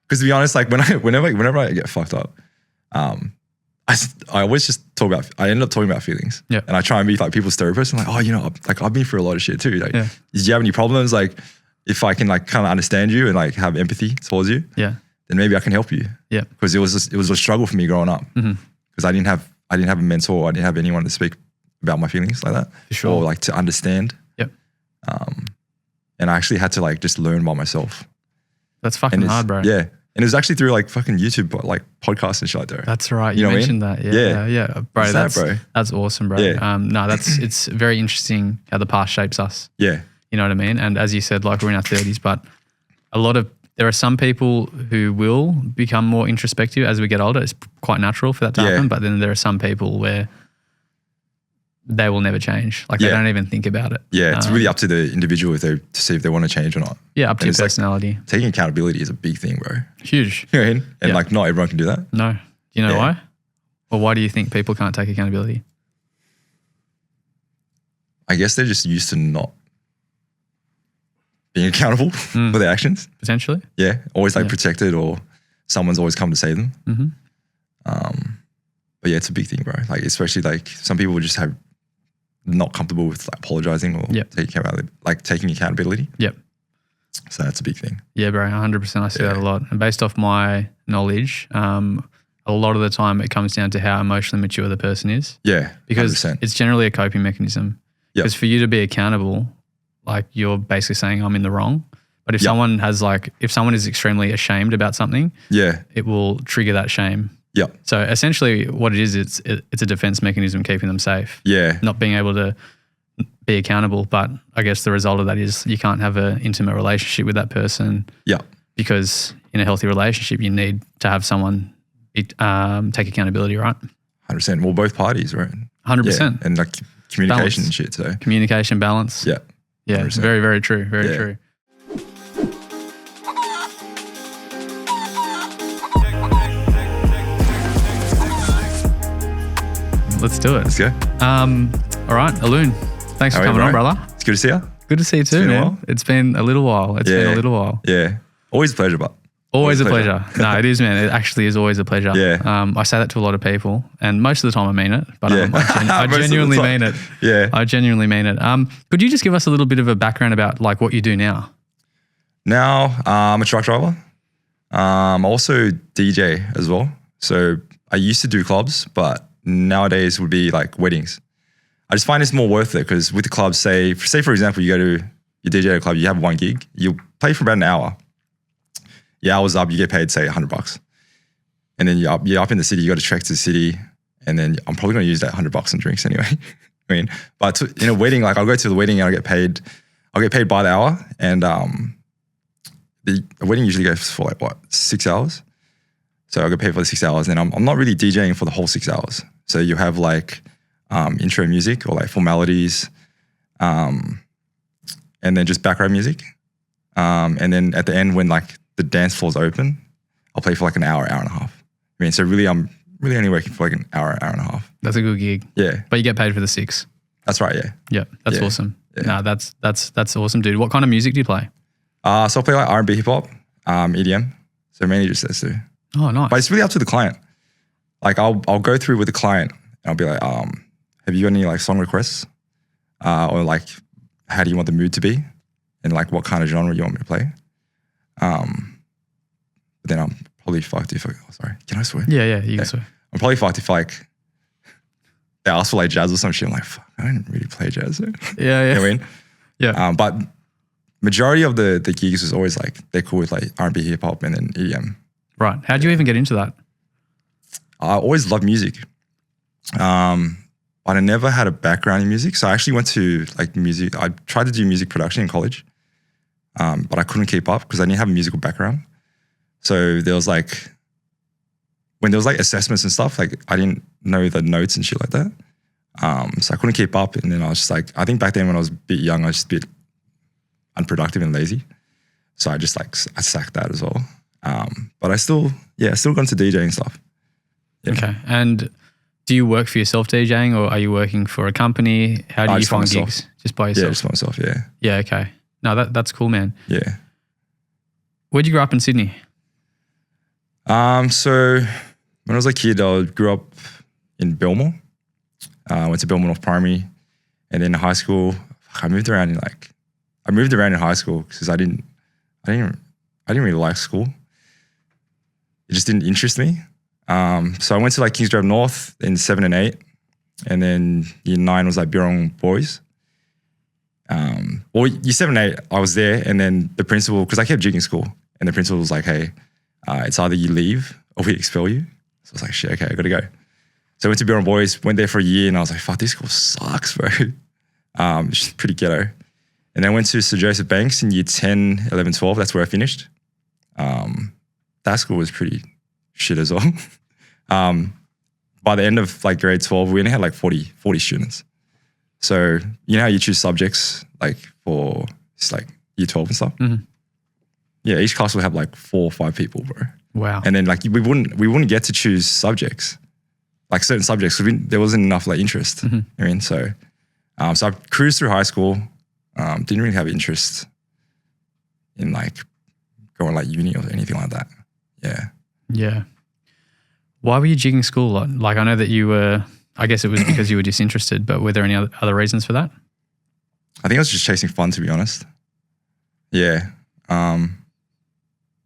Because to be honest, like whenever I get fucked up, I always just I end up talking about feelings. Yeah. And I try and be like people's therapist. I'm like, oh, you know, like I've been through a lot of shit too. Like, do you have any problems? Like, if I can like kind of understand you and like have empathy towards you, then maybe I can help you. Yeah. Because it was a struggle for me growing up. Because I didn't have a mentor. I didn't have anyone to speak about my feelings like that. For sure. Or like to understand. Yep. And I actually had to like just learn by myself. That's fucking hard, bro. Yeah. And it was actually through like fucking YouTube, like podcasts and shit like that. That's right. You mentioned that. Yeah. Bro, that's awesome, bro. Yeah. It's very interesting how the past shapes us. Yeah. You know what I mean? And as you said, like we're in our 30s, but there are some people who will become more introspective as we get older. It's quite natural for that to happen. But then there are some people where they will never change. Like they don't even think about it. Yeah, it's really up to the individual to see if they want to change or not. Yeah, up to your personality. Like, taking accountability is a big thing, bro. Huge. You know what I mean? And like not everyone can do that. No. Do you know why? Or why do you think people can't take accountability? I guess they're just used to not being accountable for their actions. Potentially. Yeah, always like protected or someone's always come to save them. But yeah, it's a big thing, bro. Like especially like some people just have not comfortable with like apologizing or taking accountability. Yep. So that's a big thing. Yeah, bro, 100%. I see that a lot. And based off my knowledge, a lot of the time it comes down to how emotionally mature the person is. Yeah, 100%. Because it's generally a coping mechanism. Because for you to be accountable, like you're basically saying I'm in the wrong. But if someone if someone is extremely ashamed about something, it will trigger that shame. Yeah. So essentially what it is, it's a defense mechanism keeping them safe. Yeah. Not being able to be accountable. But I guess the result of that is you can't have an intimate relationship with that person. Yeah. Because in a healthy relationship, you need to have someone take accountability, right? 100%. Well, both parties, right? 100%. Yeah. And like communication and shit. So communication, balance. Yeah. Yeah. 100%. Very, very true. Very true. Let's do it. Let's go. All right, Aloon, thanks for coming on, brother. It's good to see you. Good to see you too, man. It's been a little while. Yeah. Always a pleasure, but. Always a pleasure. No, it is, man. It actually is always a pleasure. Yeah. I say that to a lot of people, and most of the time I mean it, but I genuinely mean it. Yeah. I genuinely mean it. Could you just give us a little bit of a background about like what you do now? Now, I'm a truck driver. I'm also DJ as well. So I used to do clubs, but nowadays would be like weddings. I just find it's more worth it because with the clubs, say for example, you go to your DJ at a club, you have one gig, you play for about an hour. Your hour's up, you get paid say $100. And then you're up in the city, you got to trek to the city, and then I'm probably going to use that $100 on drinks anyway. I mean, but in a wedding, like I'll go to the wedding and I'll get paid by the hour, and the wedding usually goes for like 6 hours. So I'll get paid for the 6 hours, and I'm not really DJing for the whole 6 hours. So you have like intro music or like formalities, and then just background music. And then at the end when like the dance floor's open, I'll play for like an hour and a half. I mean, so really I'm really only working for like an hour and a half. That's a good gig. Yeah. But you get paid for the 6. That's right, yeah. Yeah, that's awesome. Yeah. No, that's awesome, dude. What kind of music do you play? So I'll play like R&B, hip hop, EDM. So mainly just those two. Oh, nice. But it's really up to the client. Like I'll go through with the client and I'll be like, have you got any like song requests? Or like, how do you want the mood to be? And like what kind of genre you want me to play? But then I'm probably fucked if sorry, can I swear? Yeah, you can swear. I'm probably fucked if like they ask for like jazz or some shit. I'm like, fuck, I don't really play jazz. Yeah. You know what I mean? Yeah. But majority of the gigs was always like, they're cool with like R&B, hip hop and then EDM. Right. How'd you even get into that? I always loved music. But I never had a background in music. So I actually went to like music. I tried to do music production in college. But I couldn't keep up because I didn't have a musical background. So there was like, when there was like assessments and stuff, like I didn't know the notes and shit like that. So I couldn't keep up. And then I was just like, I think back then when I was a bit young, I was just a bit unproductive and lazy. So I just like, I sacked that as well. But I still got into DJing stuff. Yeah. Okay. And do you work for yourself DJing or are you working for a company? How do you find gigs? Just by yourself? Yeah, just by myself, yeah. Yeah, okay. No, that's cool, man. Yeah. Where'd you grow up in Sydney? So when I was a kid, I grew up in Belmore. I went to Belmore North Primary, and then in high school, I moved around in high school because I didn't really like school. It just didn't interest me. So I went to like Kingsgrove North in 7 and 8, and then year 9 was like Birrong Boys. Year 7 and 8, I was there, and then the principal, because I kept jigging school, and the principal was like, "Hey, it's either you leave or we expel you." So I was like, "Shit, okay, I got to go." So I went to Birrong Boys, went there for a year, and I was like, "Fuck, this school sucks, bro." It's just pretty ghetto. And then I went to Sir Joseph Banks in year 10, 11, 12. That's where I finished. That school was pretty shit as well. By the end of like grade 12, we only had like 40 students. So you know how you choose subjects like for it's like year 12 and stuff? Mm-hmm. Yeah, each class will have like 4 or 5 people, bro. Wow. And then like we wouldn't get to choose subjects, like certain subjects, because there wasn't enough like interest. Mm-hmm. I mean, so I cruised through high school. Didn't really have interest in like going like uni or anything like that. Yeah. Yeah. Why were you jigging school a lot? Like I know that you were, I guess it was because you were disinterested, but were there any other reasons for that? I think I was just chasing fun, to be honest. Yeah.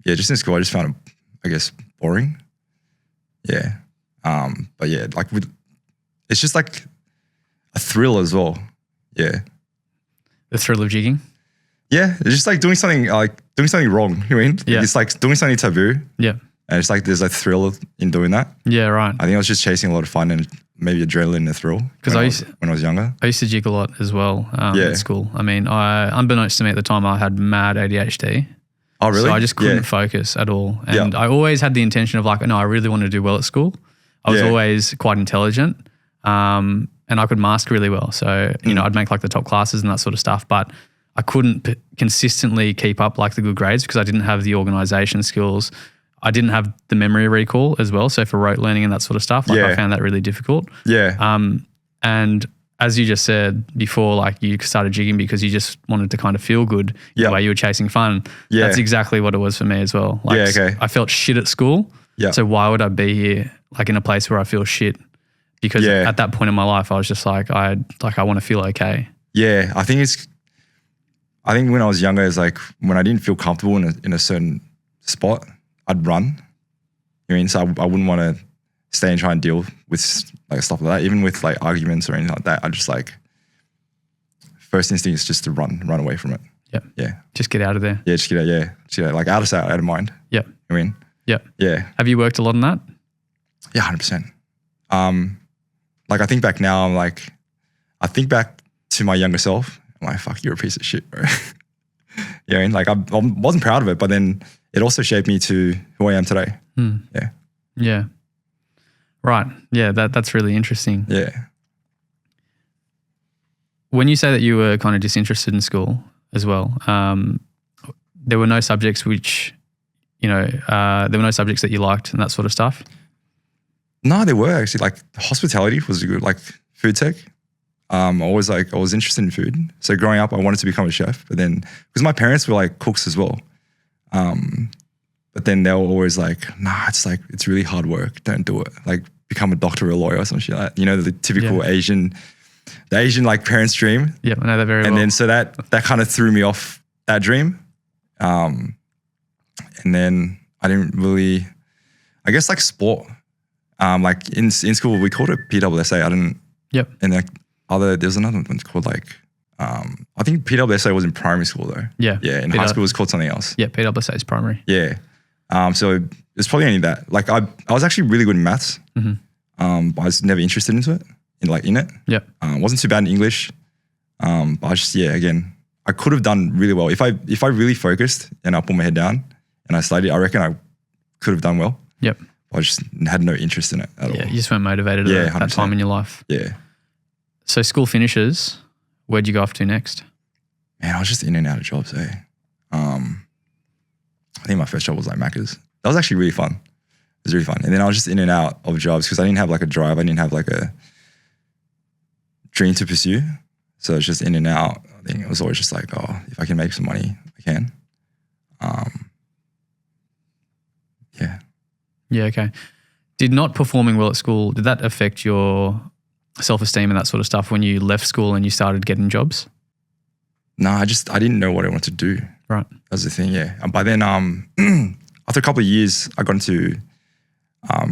Just in school, I just found it, I guess, boring. Yeah. But yeah, like it's just like a thrill as well. Yeah. The thrill of jigging? Yeah. It's just like doing something wrong. You know what I mean? Yeah. It's like doing something taboo. Yeah. And it's like there's a thrill in doing that. Yeah, right. I think I was just chasing a lot of fun and maybe adrenaline and a thrill when I was younger. I used to jig a lot as well at school. I mean, unbeknownst to me at the time, I had mad ADHD. Oh, really? So I just couldn't focus at all. And I always had the intention of like, no, I really want to do well at school. I was always quite intelligent and I could mask really well. So, you know, I'd make like the top classes and that sort of stuff, but I couldn't consistently keep up like the good grades because I didn't have the organisation skills. I didn't have the memory recall as well. So for rote learning and that sort of stuff, like I found that really difficult. Yeah. And as you just said before, like you started jigging because you just wanted to kind of feel good the way you were chasing fun. Yeah. That's exactly what it was for me as well. Like I felt shit at school. Yeah. So why would I be here like in a place where I feel shit? Because at that point in my life, I was just like, I want to feel okay. Yeah. I think when I was younger, it's like when I didn't feel comfortable in a certain spot, I'd run. You know what I mean? So I wouldn't want to stay and try and deal with like stuff like that. Even with like arguments or anything like that, I just like first instinct is just to run away from it. Yeah. Yeah. Just get out of there. Yeah. Just get out. Yeah. Just get out. Like out of sight, out of mind. Yeah. I mean. Yeah. Yeah. Have you worked a lot on that? Yeah, 100%. Like I think back now, I think back to my younger self. I'm like, fuck, you're a piece of shit, bro. You know what I mean? Like I wasn't proud of it, but then it also shaped me to who I am today. Yeah. Yeah. Right. Yeah, that's really interesting. Yeah. When you say that you were kind of disinterested in school as well, there were no subjects which, there were no subjects that you liked and that sort of stuff? No, there were actually. Like hospitality was good, like food tech. I was interested in food. So growing up, I wanted to become a chef, but then because my parents were like cooks as well. But then they were always like, nah, it's really hard work. Don't do it. Like become a doctor or a lawyer or some shit like that. You know, the typical Asian like parents' dream. Yeah, I know that very well. And then so that kind of threw me off that dream. And then I didn't really, I guess like sport. Like in school, we called it PWSA. I didn't. Yep. And like there's another one called like, I think PWSA was in primary school though. Yeah. Yeah. In high school, it was called something else. Yeah. PWSA is primary. Yeah. So it's probably only that. Like I was actually really good in maths. Mm-hmm. But I was never interested into it, in it. Yeah. Wasn't too bad in English. But I just, again, I could have done really well. If I really focused and I put my head down and I studied, I reckon I could have done well. Yep. I just had no interest in it at all. Yeah, you just weren't motivated at that time in your life. Yeah. So school finishes, where'd you go off to next? Man, I was just in and out of jobs, eh? I think my first job was like Macca's. That was actually really fun. It was really fun. And then I was just in and out of jobs because I didn't have like a drive. I didn't have like a dream to pursue. So it's just in and out. I think it was always just like, oh, if I can make some money, I can. Yeah. Yeah, okay. Did not performing well at school, did that affect your self-esteem and that sort of stuff when you left school and you started getting jobs? No, I didn't know what I wanted to do. Right. That was the thing, yeah. And by then, after a couple of years, I got into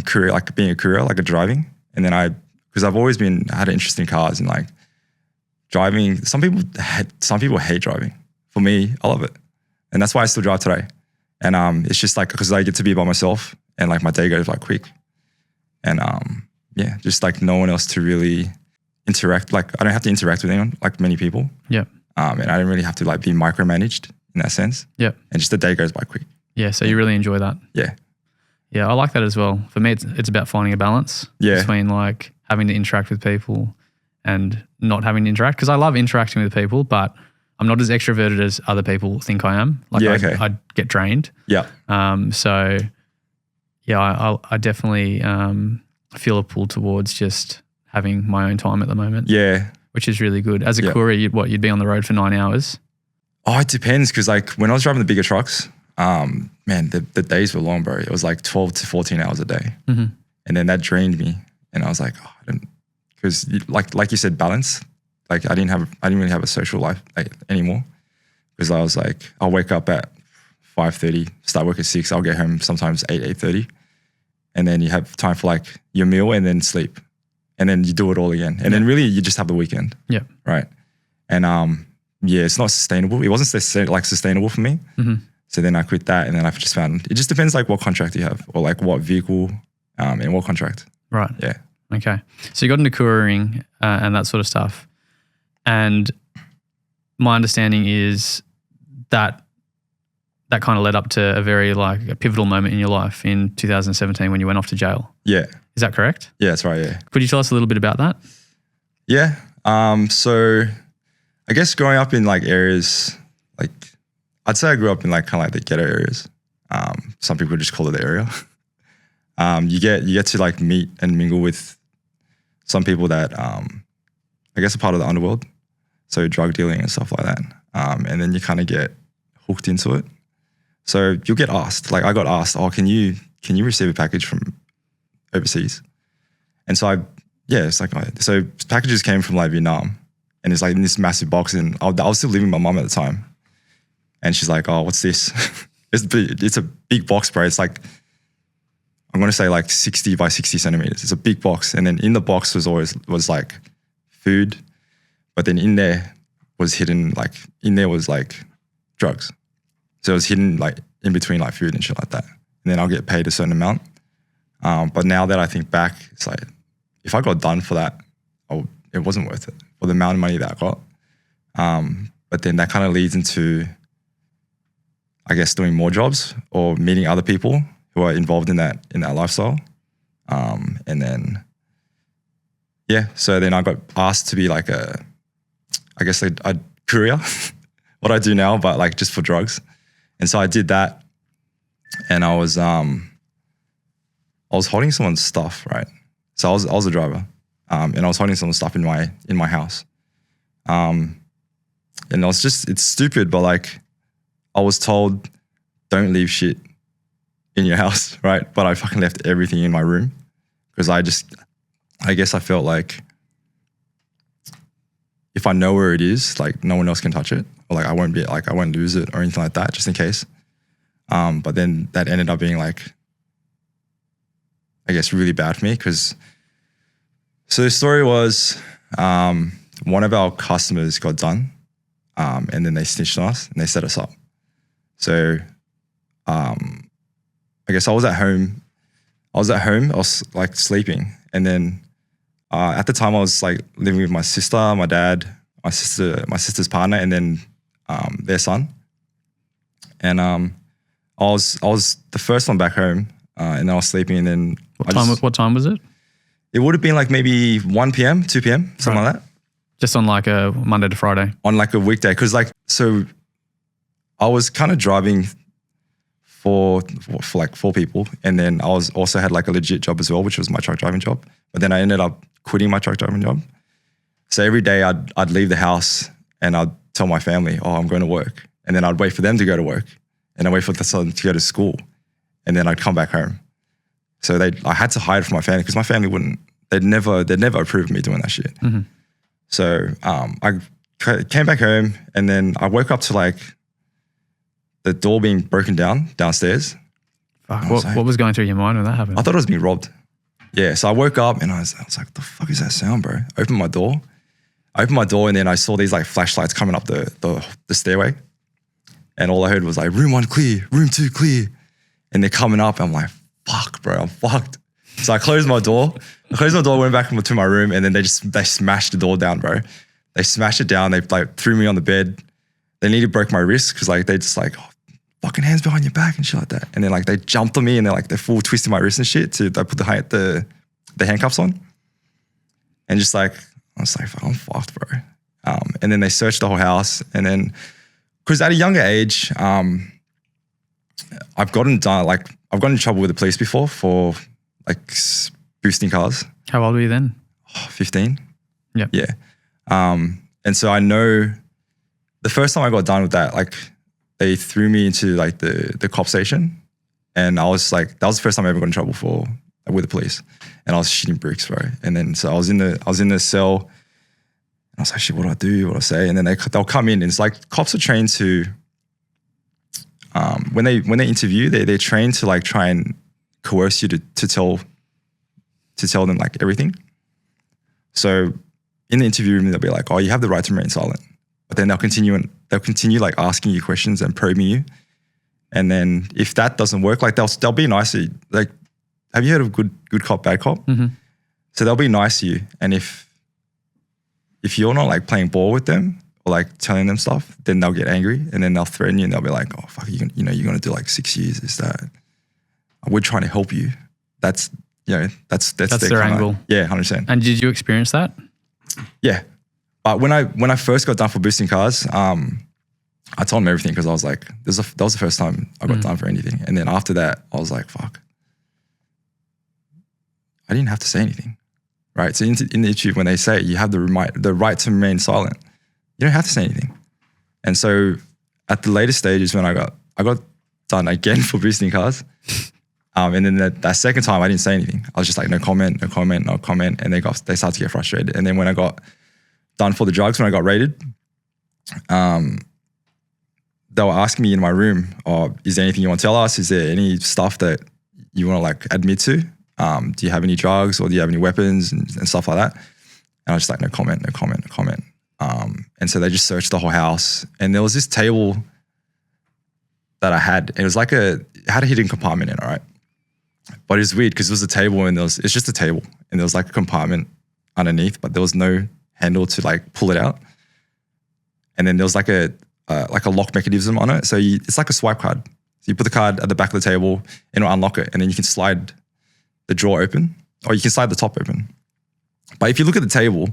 courier, like being a courier, like a driving. And then because I've always had an interest in cars and like driving. Some people hate driving. For me, I love it. And that's why I still drive today. And it's just like, because I get to be by myself and like my day goes like quick. And yeah, just like no one else to really interact. Like I don't have to interact with anyone, like many people. Yeah. And I don't really have to like be micromanaged in that sense. Yeah. And just the day goes by quick. Yeah. So you really enjoy that. Yeah. Yeah. I like that as well. For me, it's about finding a balance between like having to interact with people and not having to interact. Because I love interacting with people, but I'm not as extroverted as other people think I am. Like I get drained. Yeah. So yeah, I definitely feel a pull towards just having my own time at the moment. Yeah. Which is really good. As a courier, you'd be on the road for 9 hours? Oh, it depends. Because like when I was driving the bigger trucks, man, the days were long, bro. It was like 12 to 14 hours a day. Mm-hmm. And then that drained me. And I was like, because like you said, balance. Like I didn't really have a social life anymore. Because I was like, I'll wake up at 5:30, start work at 6. I'll get home sometimes 8:30. And then you have time for like your meal and then sleep. And then you do it all again. And then really you just have the weekend. Yeah. Right. And yeah, it's not sustainable. It wasn't sustainable for me. Mm-hmm. So then I quit that and then I've just found, it just depends like what contract you have or like what vehicle and what contract. Right. Yeah. Okay. So you got into couriering and that sort of stuff. And my understanding is that kind of led up to a very like a pivotal moment in your life in 2017 when you went off to jail. Yeah. Is that correct? Yeah, that's right, yeah. Could you tell us a little bit about that? Yeah. So I guess growing up in like areas, like I'd say I grew up in like kind of like the ghetto areas. Some people just call it the area. You get to like meet and mingle with some people that I guess are part of the underworld. So drug dealing and stuff like that. And then you kind of get hooked into it. So you'll get asked, like I got asked, oh, can you receive a package from overseas? And so it's like, so packages came from like Vietnam and it's like in this massive box and I was still living with my mum at the time. And she's like, oh, what's this? It's a big box, bro. It's like, I'm going to say like 60 by 60 centimeters. It's a big box. And then in the box was like food, but then in there was drugs. So it was hidden like in between like food and shit like that. And then I'll get paid a certain amount. But now that I think back, it's like, if I got done for that, it wasn't worth it for the amount of money that I got. But then that kind of leads into, I guess, doing more jobs or meeting other people who are involved in that lifestyle. And then, so then I got asked to be like a courier, what I do now, but like just for drugs. And so I did that and I was holding someone's stuff, right? So I was a driver and I was holding someone's stuff in my house. And it's stupid, but like I was told, don't leave shit in your house, right? But I fucking left everything in my room because I guess I felt like if I know where it is, like no one else can touch it, or like I won't lose it or anything like that, just in case. But then that ended up being like, I guess, really bad for me because. So the story was, one of our customers got done, and then they snitched on us and they set us up. So, I guess I was at home. I was like sleeping, and then at the time I was like living with my sister, my dad, my sister's partner, and then their son. And I was the first one back home, and then I was sleeping, and then what time was it? It would have been like maybe 1 p.m., 2 p.m., something like that. Just on like a Monday to Friday? On like a weekday. Because like, so I was kind of driving for like 4 people. And then I was also had like a legit job as well, which was my truck driving job. But then I ended up quitting my truck driving job. So every day I'd leave the house and I'd tell my family, oh, I'm going to work. And then I'd wait for them to go to work. And I'd wait for the son to go to school. And then I'd come back home. So I had to hide from my family because my family they'd never approve of me doing that shit. Mm-hmm. So I came back home and then I woke up to like the door being broken downstairs. Fuck, what was going through your mind when that happened? I thought I was being robbed. Yeah, so I woke up and I was like, what the fuck is that sound, bro? I opened my door and then I saw these like flashlights coming up the stairway. And all I heard was like, room 1 clear, room 2 clear. And they're coming up. I'm like, fuck, bro, I'm fucked. So I closed my door, went back to my room, and then they smashed the door down, bro. They smashed it down. They like threw me on the bed. They nearly broke my wrist because like they just like, oh, fucking hands behind your back and shit like that. And then like they jumped on me and they full twisted my wrist and shit. They put the handcuffs on. And just like, I was like, I'm fucked, bro. And then they searched the whole house. And then, because at a younger age, I've gotten in trouble with the police before for like boosting cars. How old were you then? 15. Yep. Yeah. And so I know the first time I got done with that, like they threw me into like the cop station, and I was like, that was the first time I ever got in trouble with the police, and I was shitting bricks, bro. And then so I was in the cell, and I was like, shit, what do I do? What do I say? And then they'll come in, and it's like cops are trained to, when they interview, they're trained to like try and coerce you to tell them like everything. So in the interview room, they'll be like, oh, you have the right to remain silent. But then they'll continue like asking you questions and probing you. And then if that doesn't work, like they'll be nice to you. Like, have you heard of good cop, bad cop? Mm-hmm. So they'll be nice to you. And if you're not like playing ball with them or like telling them stuff, then they'll get angry and then they'll threaten you and they'll be like, oh, fuck, you're going to do like 6 years. Is that? We're trying to help you. That's their angle. Yeah, 100%. And did you experience that? Yeah. But when I first got done for boosting cars, I told them everything because I was like, that was the first time I got done for anything. And then after that, I was like, fuck. I didn't have to say anything, right? So in the interview, when they say you have the right to remain silent, you don't have to say anything. And so at the later stages when I got done again for boosting cars, and then that second time I didn't say anything. I was just like, no comment. And they started to get frustrated. And then when I got done for the drugs, when I got raided, they were asking me in my room, oh, is there anything you want to tell us? Is there any stuff that you want to like admit to? Do you have any drugs or do you have any weapons and stuff like that? And I was just like, no comment. And so they just searched the whole house. And there was this table that I had. It was like it had a hidden compartment in it, right? But it was weird because it was a table and it's just a table and there was like a compartment underneath, but there was no handle to like pull it out. And then there was like a lock mechanism on it. So it's like a swipe card. So you put the card at the back of the table and it'll unlock it and then you can slide the drawer open or you can slide the top open. But if you look at the table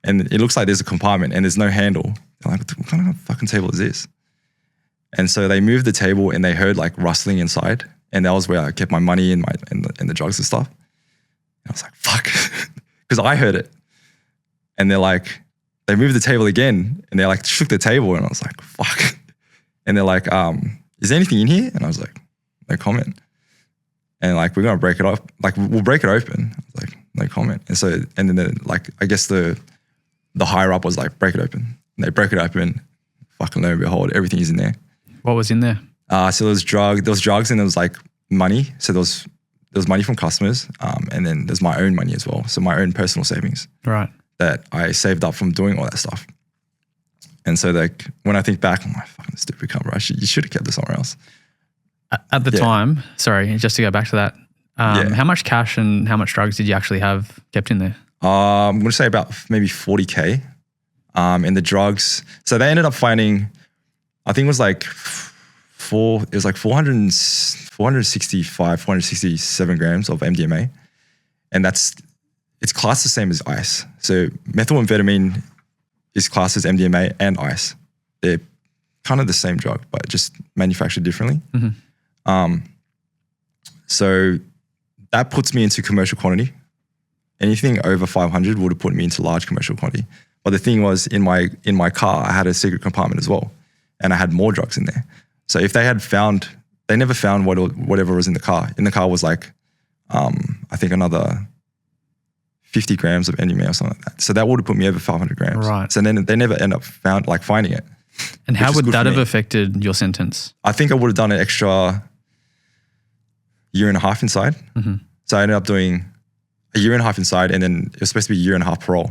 and it looks like there's a compartment and there's no handle, they're like, what kind of fucking table is this? And so they moved the table and they heard like rustling inside. And that was where I kept my money and the drugs and stuff. And I was like, fuck. Because I heard it. And they're like, they moved the table again and they like shook the table and I was like, fuck. And they're like, is there anything in here? And I was like, no comment. And like, we're going to break it up. Like, we'll break it open. I was like, no comment. And so, and then like, I guess the higher up was like, break it open. And they broke it open. Fucking lo and behold, everything's in there. What was in there? So there was drugs and there was like money. So there was money from customers. And then there's my own money as well. So my own personal savings. Right. That I saved up from doing all that stuff. And so like, when I think back, I'm like, fucking stupid cunt, bro. You should have kept it somewhere else. At the time, sorry, just to go back to that, how much cash and how much drugs did you actually have kept in there? I'm going to say about maybe 40K in the drugs. So they ended up finding, I think it was like 467 grams of MDMA. And it's classed the same as ice. So methyl-amphetamine is classed as MDMA and ice. They're kind of the same drug, but just manufactured differently. Mm-hmm. So that puts me into commercial quantity. Anything over 500 would have put me into large commercial quantity. But the thing was, in my car, I had a secret compartment as well, and I had more drugs in there. So if they never found whatever was in the car. In the car was like I think another 50 grams of MDMA or something like that. So that would have put me over 500 grams. Right. So then they never end up finding it. And how would that have affected your sentence? I think I would have done an extra year and a half inside. Mm-hmm. So I ended up doing a year and a half inside, and then it was supposed to be a year and a half parole.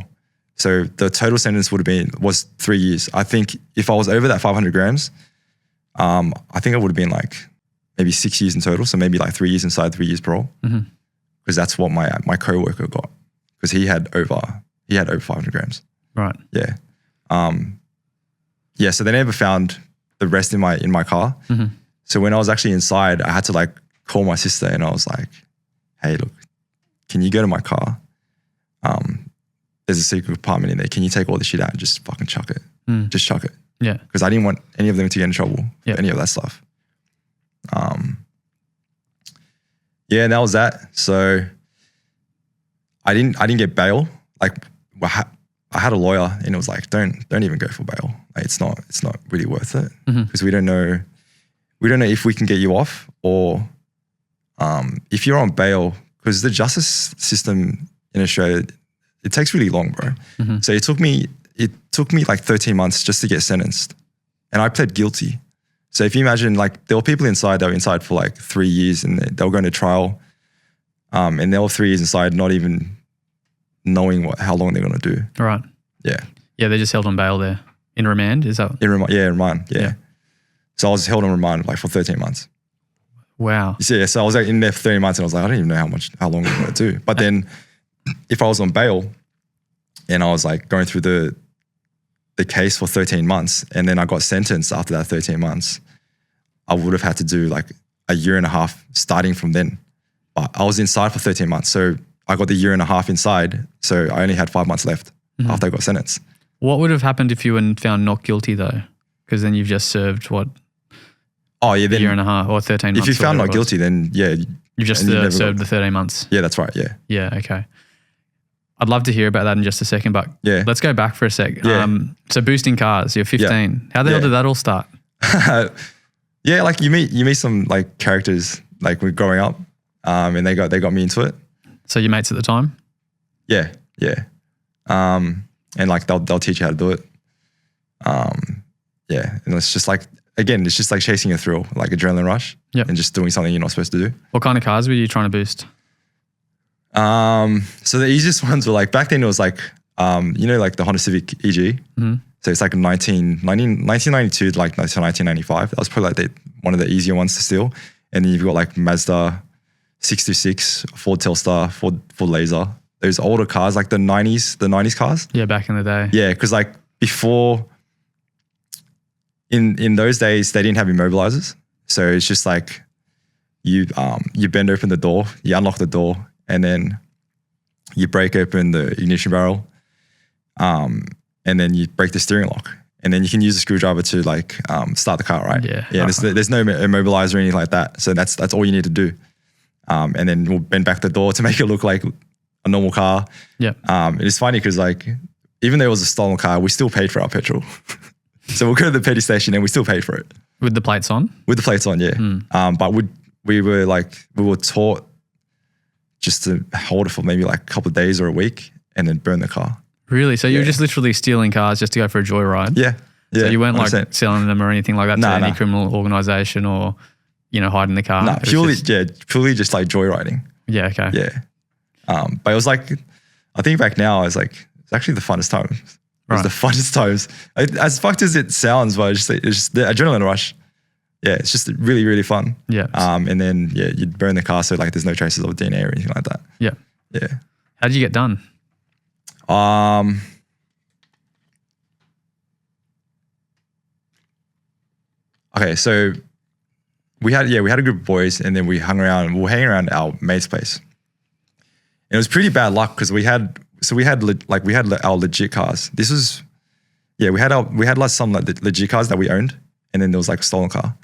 So the total sentence was 3 years. I think if I was over that 500 grams, I think I would have been like maybe 6 years in total. So maybe like 3 years inside, 3 years parole. Because that's what my coworker got. Because he had over 500 grams. Right. Yeah. Yeah. So they never found the rest in my car. Mm-hmm. So when I was actually inside, I had to like call my sister, and I was like, "Hey, look, can you go to my car? There's a secret compartment in there. Can you take all the shit out and just fucking chuck it? Just chuck it." Yeah. Because I didn't want any of them to get in trouble for any of that stuff. Yeah, and that was that. So I didn't get bail. Like I had a lawyer, and it was like, don't even go for bail. Like, it's not really worth it, because we don't know if we can get you off, or if you're on bail, because the justice system in Australia, it takes really long, bro. So it took me like 13 months just to get sentenced, and I pled guilty. So if you imagine, like, there were people inside that were inside for like 3 years, and they were going to trial, and they were 3 years inside, not even knowing how long they're going to do. Right. Yeah. Yeah, they just held on bail there. In remand, is that? In remand, yeah. So I was held on remand like for 13 months. Wow. Yeah, so I was like in there for 13 months, and I was like, I don't even know how long I'm going to do. But then if I was on bail and I was like going through the case for 13 months, and then I got sentenced after that 13 months, I would have had to do like a year and a half starting from then. But I was inside for 13 months. So I got the year and a half inside. So I only had 5 months left after I got sentenced. What would have happened if you were found not guilty though? Because then you've just served what? Oh yeah, then a year and a half or 13 months. If you found not guilty, then yeah. You've just served the 13 months. Yeah, that's right, yeah. Yeah, okay. I'd love to hear about that in just a second, but let's go back for a sec. Yeah. So boosting cars, you're 15. Yeah. How the hell did that all start? Yeah, like you meet some like characters like when growing up, and they got me into it. So your mates at the time? Yeah. And like they'll teach you how to do it. Yeah, and it's just like, again, it's just like chasing a thrill, like adrenaline rush, and just doing something you're not supposed to do. What kind of cars were you trying to boost? So the easiest ones were like, back then it was like, like the Honda Civic EG. So it's like 1992 to like 1995. That was probably like one of the easier ones to steal. And then you've got like Mazda 626, Ford Telstar, Ford Laser. Those older cars, like the 90s cars. Yeah, back in the day. Yeah, because like before, in those days, they didn't have immobilizers. So it's just like you bend open the door, you unlock the door, and then you break open the ignition barrel, and then you break the steering lock, and then you can use a screwdriver to like start the car, right? Yeah. There's no immobilizer or anything like that. So that's all you need to do, and then we'll bend back the door to make it look like a normal car. Yeah. It's funny because like even though it was a stolen car, we still paid for our petrol. So we'll go to the petty station and we still paid for it. With the plates on? With the plates on, yeah. But we were taught just to hold it for maybe like a couple of days or a week and then burn the car. Really? So you were just literally stealing cars just to go for a joyride? Yeah. So you weren't 100%. Like selling them or anything like that to any criminal organisation or, hiding the car? No, purely just like joyriding. Yeah, okay. Yeah. But it was like, I think back now, it's actually the funnest time. It was the funnest times. As fucked as it sounds, but it's just the adrenaline rush. Yeah, it's just really, really fun. Yeah. And then, you'd burn the car so like there's no traces of DNA or anything like that. Yeah. Yeah. How did you get done? Okay, so we had a group of boys, and then we were hanging around our mate's place. And it was pretty bad luck because we had our legit cars. This was, we had like some like legit cars that we owned, and then there was like a stolen car.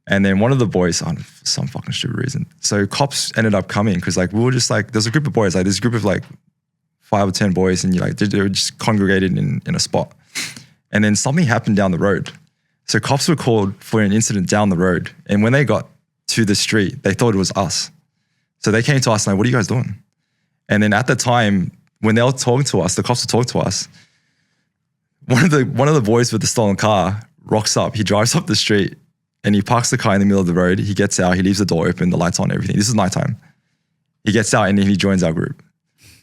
And then one of the boys, for some fucking stupid reason, so cops ended up coming because like we were just like, there's a group of boys, like this group of like 5 or 10 boys, and they were just congregated in a spot. And then something happened down the road. So cops were called for an incident down the road. And when they got to the street, they thought it was us. So they came to us like, what are you guys doing? And then at the time, when they were talking to us, the cops were talking to us, one of the boys with the stolen car rocks up. He drives up the street and he parks the car in the middle of the road. He gets out, he leaves the door open, the lights on, everything. This is nighttime. He gets out and then he joins our group.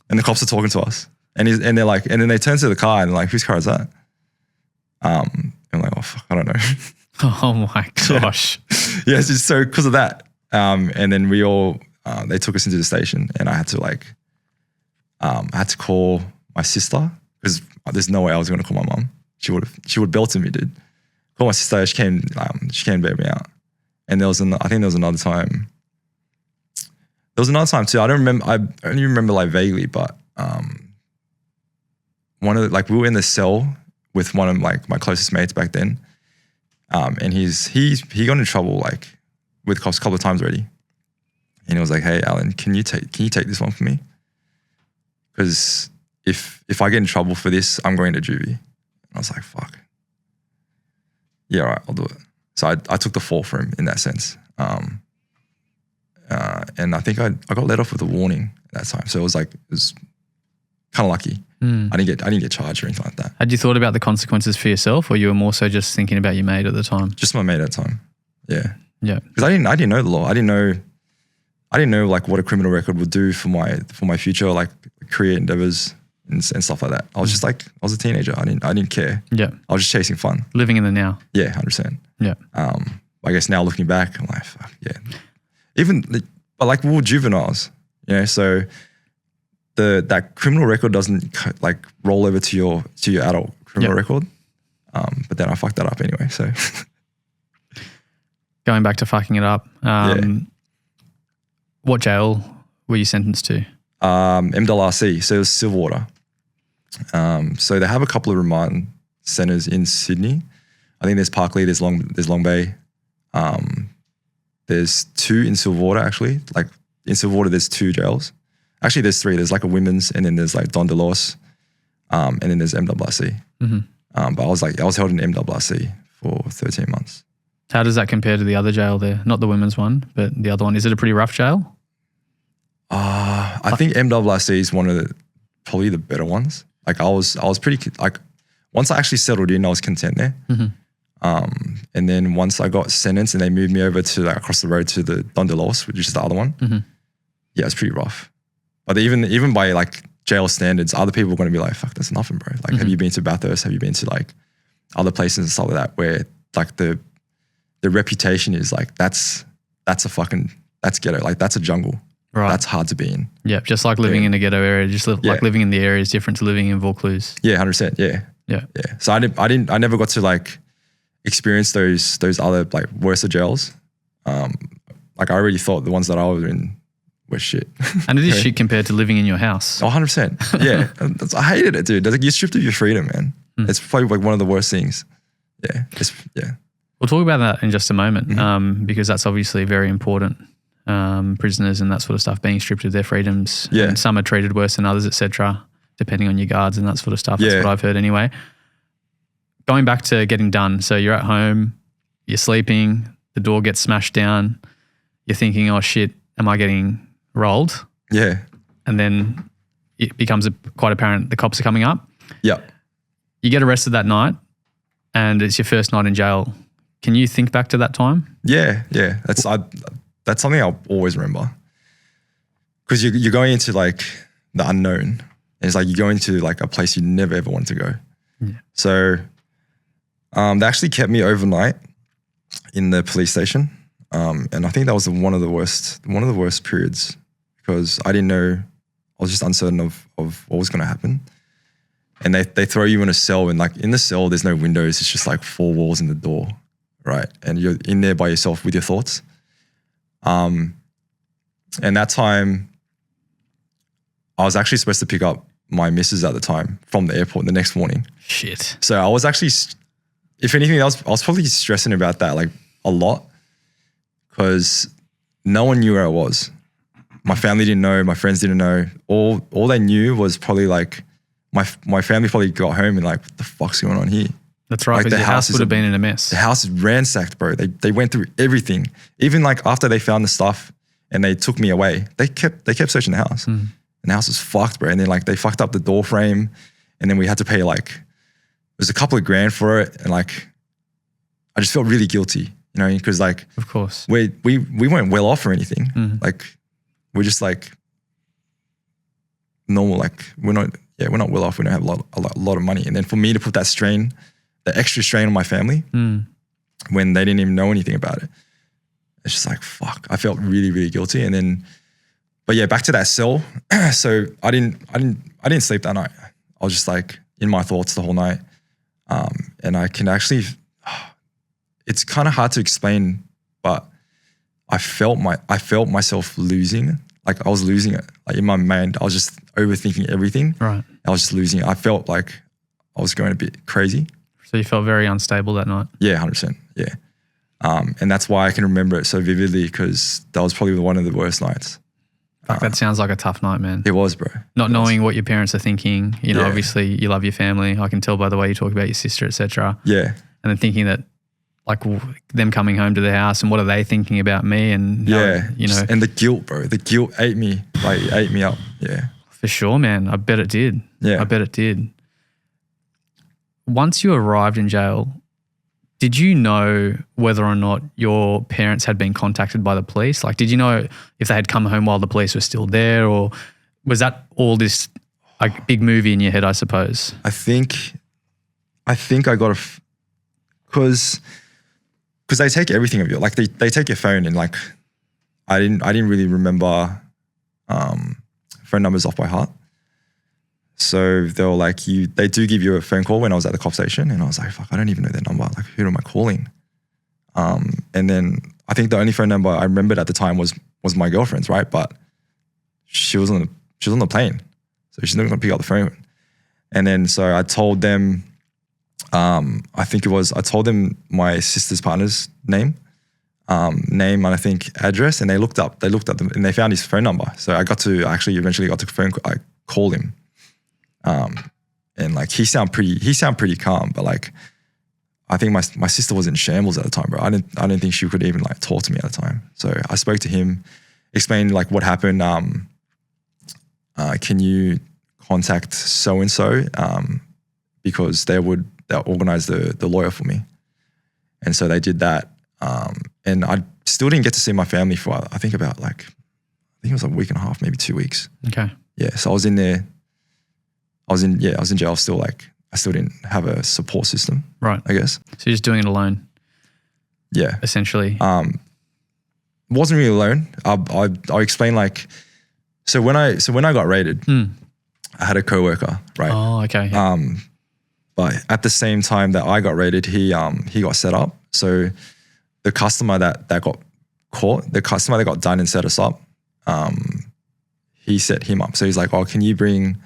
And the cops are talking to us. And they're like, and then they turn to the car and they're like, whose car is that? I'm like, oh fuck, I don't know. Oh my gosh. Yeah, it's just so because of that. And then we all they took us into the station and I had to like I had to call my sister because there's no way I was gonna call my mom. She would belted me, dude. Call my sister, she came and bailed me out. And I think there was another time. There was another time too. I only remember like vaguely, but we were in the cell with one of like my closest mates back then. And he got in trouble like with cops a couple of times already. And he was like, hey Alan, can you take this one for me? Because if I get in trouble for this, I'm going to juvie. And I was like, fuck. Yeah, all right, I'll do it. So I took the fall for him in that sense. And I think I got let off with a warning at that time. So it was kind of lucky. I didn't get charged or anything like that. Had you thought about the consequences for yourself, or you were more so just thinking about your mate at the time? Just my mate at the time. Yeah. Yeah. Because I didn't know the law. I didn't know like what a criminal record would do for my future, like career endeavors and stuff like that. I was just like, I was a teenager. I didn't care. Yeah. I was just chasing fun. Living in the now. Yeah, 100%. Yeah. I guess now looking back, I'm like, fuck, yeah. But like we were juveniles, you know, so that criminal record doesn't like roll over to your adult criminal record. But then I fucked that up anyway. So going back to fucking it up, what jail were you sentenced to? MWRC, so it was Silverwater. So they have a couple of remand centres in Sydney. I think there's Parkley, there's Long Bay. There's 2 in Silverwater actually. Like in Silverwater, there's 2 jails. Actually, there's 3. There's like a women's, and then there's like Don DeLos, and then there's MWRC. Mm-hmm. But I was held in MWRC for 13 months. How does that compare to the other jail there? Not the women's one, but the other one. Is it a pretty rough jail? I think MWRC is one of probably the better ones. Like I was pretty like once I actually settled in, I was content there. Mm-hmm. And then once I got sentenced and they moved me over to like across the road to the Don DeLos, which is the other one. Mm-hmm. Yeah, it's pretty rough. But even by like jail standards, other people are going to be like, fuck, that's nothing, bro. Like, have you been to Bathurst? Have you been to like other places and stuff like that where like the reputation is like, that's ghetto. Like that's a jungle. Right. That's hard to be in. Yeah. Just like living in a ghetto area, like living in the area is different to living in Vaucluse. Yeah. 100%. Yeah. Yeah. Yeah. So I never got to like experience those other like worse jails. Like I already thought the ones that I was in were shit. And it is shit compared to living in your house. 100%. Yeah. I hated it, dude. Like, you're stripped of your freedom, man. It's probably like one of the worst things. Yeah. We'll talk about that in just a moment, because that's obviously very important. Prisoners and that sort of stuff being stripped of their freedoms. Yeah. And some are treated worse than others, etc., depending on your guards and that sort of stuff. That's what I've heard anyway. Going back to getting done. So you're at home, you're sleeping, the door gets smashed down, you're thinking, oh shit, am I getting rolled? Yeah. And then it becomes quite apparent the cops are coming up. Yeah. You get arrested that night and it's your first night in jail. Can you think back to that time? Yeah. Yeah. That's something I'll always remember. Because you're going into like the unknown. And it's like you're going to like a place you never ever wanted to go. Yeah. So they actually kept me overnight in the police station. And I think that was one of the worst periods because I didn't know, I was just uncertain of what was going to happen. And they throw you in a cell, and like in the cell, there's no windows. It's just like 4 walls and the door, right? And you're in there by yourself with your thoughts. And that time, I was actually supposed to pick up my missus at the time from the airport the next morning. Shit. So I was actually, if anything, I was probably stressing about that like a lot because no one knew where I was. My family didn't know. My friends didn't know. All they knew was probably like my family probably got home and like, what the fuck's going on here? That's right, because like, the house would have been in a mess. The house is ransacked, bro. They went through everything. Even like after they found the stuff and they took me away. They kept searching the house. And the house was fucked, bro. And then like they fucked up the door frame, and then we had to pay like, it was a couple of grand for it. And like, I just felt really guilty, you know, because like, of course, we weren't well off or anything. Like, we're just like normal. Like we're not well off. We don't have a lot of money. And then for me to put that strain, the extra strain on my family when they didn't even know anything about it, it's just like, fuck. I felt really, really guilty. And then, but yeah, back to that cell. So I didn't sleep that night. I was just like in my thoughts the whole night. And I can actually, it's kind of hard to explain, but I felt myself losing. Like I was losing it. Like in my mind, I was just overthinking everything. Right. I was just losing it. I felt like I was going a bit crazy. So you felt very unstable that night? Yeah, 100%. Yeah. And that's why I can remember it so vividly, because that was probably one of the worst nights. Fuck, that sounds like a tough night, man. It was, bro. Not knowing what your parents are thinking. You know, obviously you love your family. I can tell by the way you talk about your sister, etc. Yeah. And then thinking that, like, them coming home to the house and what are they thinking about me? And you know, and the guilt, bro. The guilt ate me, like it ate me up. Yeah. For sure, man. I bet it did. Yeah. I bet it did. Once you arrived in jail, did you know whether or not your parents had been contacted by the police? Like, did you know if they had come home while the police were still there, or was that all this like big movie in your head, I suppose? I think I got because they take everything of you. Like they take your phone, and like I didn't really remember phone numbers off by heart. So they were like, they do give you a phone call when I was at the cop station, and I was like, fuck, I don't even know their number. Like, who am I calling? And then I think the only phone number I remembered at the time was my girlfriend's, right? But she was on the plane, so she's not going to pick up the phone. And then so I told them, I told them my sister's partner's name, and I think address, and they looked up them, and they found his phone number. So I eventually got to I called him. And like he sounded pretty calm, but like I think my sister was in shambles at the time, bro. I didn't think she could even like talk to me at the time. So I spoke to him, explained like what happened. Can you contact so and so, because they'll organize the lawyer for me. And so they did that. And I still didn't get to see my family for I think it was a week and a half, maybe 2 weeks. Okay. Yeah. So I was in there. I was in jail still. Like I still didn't have a support system. Right. I guess. So you're just doing it alone. Yeah. Essentially. Wasn't really alone. I'll explain like, so when I got raided, I had a coworker, right? Oh, okay. Yeah. But at the same time that I got raided, he got set up. So the customer that got caught, the customer that got done and set us up, he set him up. So he's like, oh, can you bring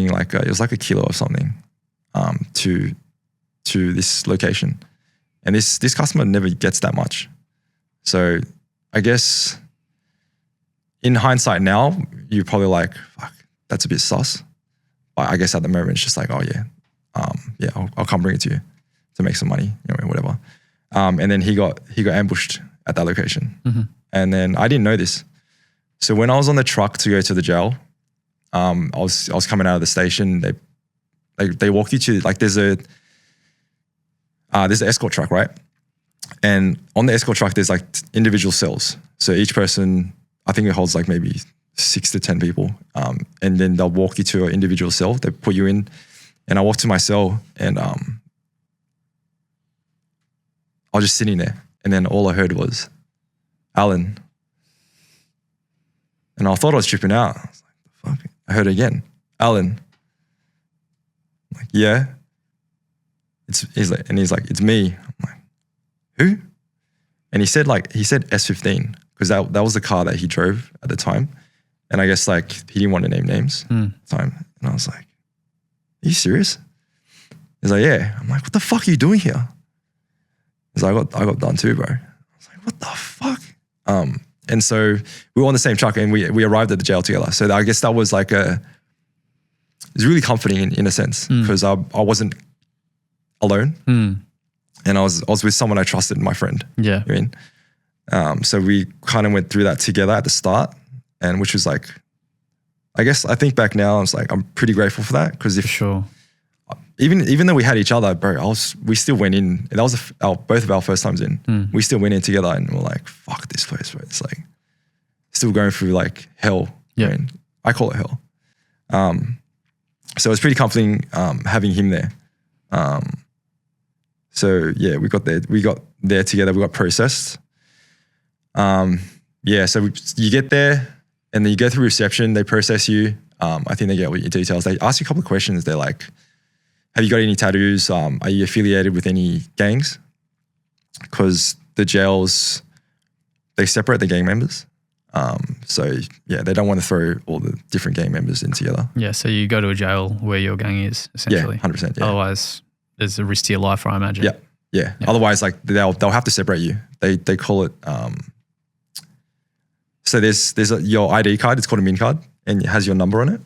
like it was like a kilo or something to this location, and this customer never gets that much. So I guess in hindsight now, you're probably like, fuck, that's a bit sus. But I guess at the moment it's just like, oh yeah, I'll come bring it to you to make some money, you know, whatever. And then he got ambushed at that location, and then I didn't know this. So when I was on the truck to go to the jail, I was coming out of the station. They walk you to like there's an escort truck, right? And on the escort truck there's like individual cells. So each person, I think it holds like maybe 6 to 10 people. And then they'll walk you to an individual cell. They put you in, and I walked to my cell, and I was just sitting there, and then all I heard was Alan, and I thought I was tripping out. I was like, fuck. I heard it again. Alan. I'm like, yeah. He's like, it's me. I'm like, who? And he said S15, because that was the car that he drove at the time. And I guess like he didn't want to name names at the time. And I was like, are you serious? He's like, yeah. I'm like, what the fuck are you doing here? He's like, I got done too, bro. I was like, what the fuck? And so we were on the same truck, and we arrived at the jail together. So I guess that was like it was really comforting in a sense, because I wasn't alone, and I was with someone I trusted, my friend. Yeah. You know So we kind of went through that together at the start, and which was like, I think back now, I was like, I'm pretty grateful for that because even though we had each other, bro, we still went in. And that was both of our first times in. We still went in together, and we're like, fuck this place, bro. It's like still going through like hell. Yeah, I mean, I call it hell. So it was pretty comforting having him there. So yeah, we got there together. We got processed. So you get there, and then you go through reception. They process you. I think they get all your details. They ask you a couple of questions. They're like, have you got any tattoos? Are you affiliated with any gangs? Because the jails, they separate the gang members. So yeah, they don't want to throw all the different gang members in together. Yeah, so you go to a jail where your gang is, essentially. Yeah, 100%. Yeah. Otherwise, there's a risk to your life, I imagine. Yeah. Otherwise, like they'll have to separate you. They call it. So there's your ID card. It's called a min card, and it has your number on it.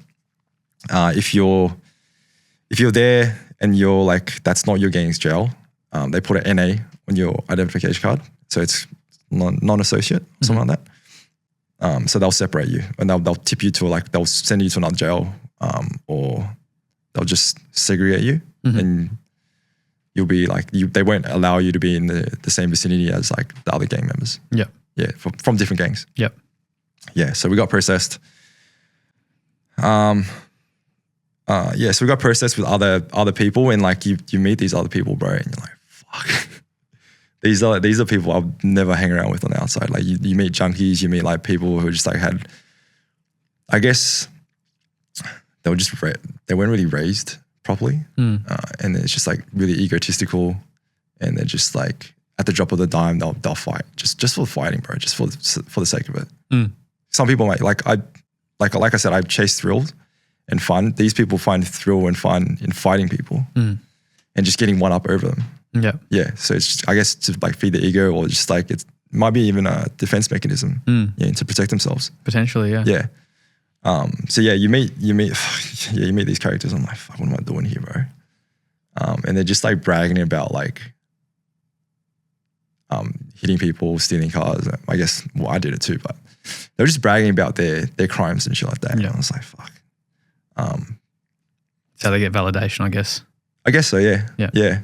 If you're there and you're like, that's not your gang's jail, they put an NA on your identification card. So it's non-associate, something like that. So they'll separate you, and they'll tip you to they'll send you to another jail, or they'll just segregate you, and you'll be like, they won't allow you to be in the same vicinity as like the other gang members. Yeah. Yeah, from different gangs. Yep. Yeah, so we got processed. So we got processed with other people, and like you meet these other people, bro, and you're like, fuck. These are people I'll never hang around with on the outside. Like you meet junkies, you meet like people who just like had, I guess, they weren't really raised properly, and it's just like really egotistical, and they're just like at the drop of the dime they'll fight just for fighting, bro, just for the sake of it. Some people might like I said, I chase thrills and fun. These people find thrill and fun in fighting people and just getting one up over them. Yeah. So it's just, I guess, to like feed the ego, or just like it might be even a defense mechanism, to protect themselves. Potentially, yeah. Yeah. So yeah, you meet these characters. I'm like, fuck, what am I doing here, bro? And they're just like bragging about like hitting people, stealing cars. I guess, well, I did it too, but they were just bragging about their crimes and shit like that. Yeah. And I was like, fuck. So they get validation, I guess. I guess so, yeah. Yeah.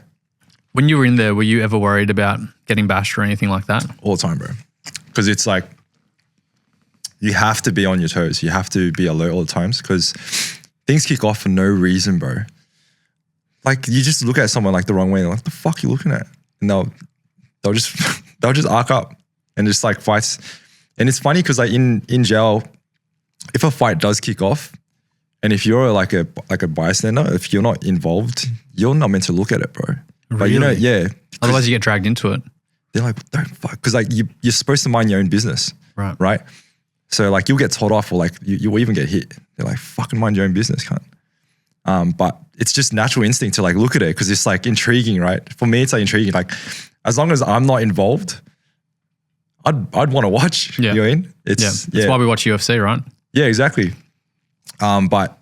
When you were in there, were you ever worried about getting bashed or anything like that? All the time, bro. Because it's like, you have to be on your toes. You have to be alert all the times, because things kick off for no reason, bro. Like you just look at someone like the wrong way, and like, what the fuck are you looking at? And they'll just arc up and just like fights. And it's funny because like in jail, if a fight does kick off, and if you're like a bystander, if you're not involved, you're not meant to look at it, bro. Really? But yeah. Otherwise you get dragged into it. They're like, don't fuck. Because like you're supposed to mind your own business. Right? So like you'll get told off, or like you'll even get hit. They're like, fucking mind your own business, cunt. But it's just natural instinct to like look at it, because it's like intriguing, right? For me, it's like intriguing. Like as long as I'm not involved, I'd want to watch. Yeah. You know what I mean? That's why we watch UFC, right? Yeah, exactly. But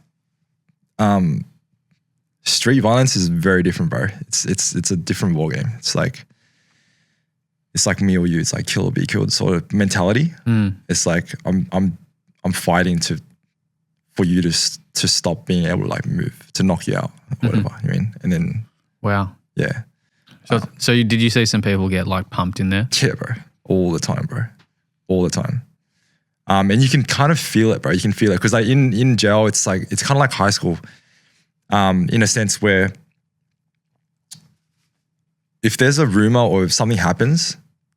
street violence is very different, bro. It's a different ballgame. It's like me or you. It's like kill or be killed sort of mentality. It's like I'm fighting for you to stop being able to like move, to knock you out, whatever. You mean? And then wow, yeah. So did you see some people get like pumped in there? Yeah, bro. All the time, bro. All the time. And you can kind of feel it, bro. You can feel it because like in jail, it's kind of like high school, in a sense where if there's a rumor or if something happens,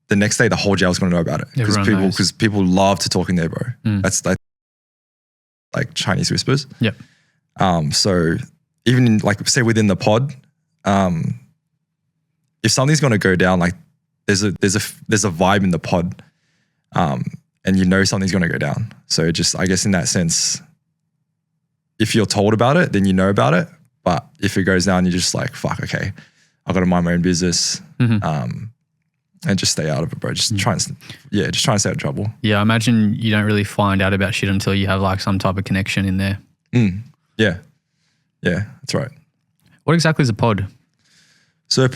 the next day the whole jail's going to know about it because people love to talk in there, bro. That's like Chinese whispers. Yep. So even in, like say within the pod, if something's going to go down, like there's a vibe in the pod, and you know something's going to go down. So just, I guess in that sense, if you're told about it, then you know about it. But if it goes down, you're just like, fuck, okay, I've got to mind my own business, and just stay out of it, bro. Just try and stay out of trouble. Yeah, I imagine you don't really find out about shit until you have like some type of connection in there. Yeah, that's right. What exactly is a pod? So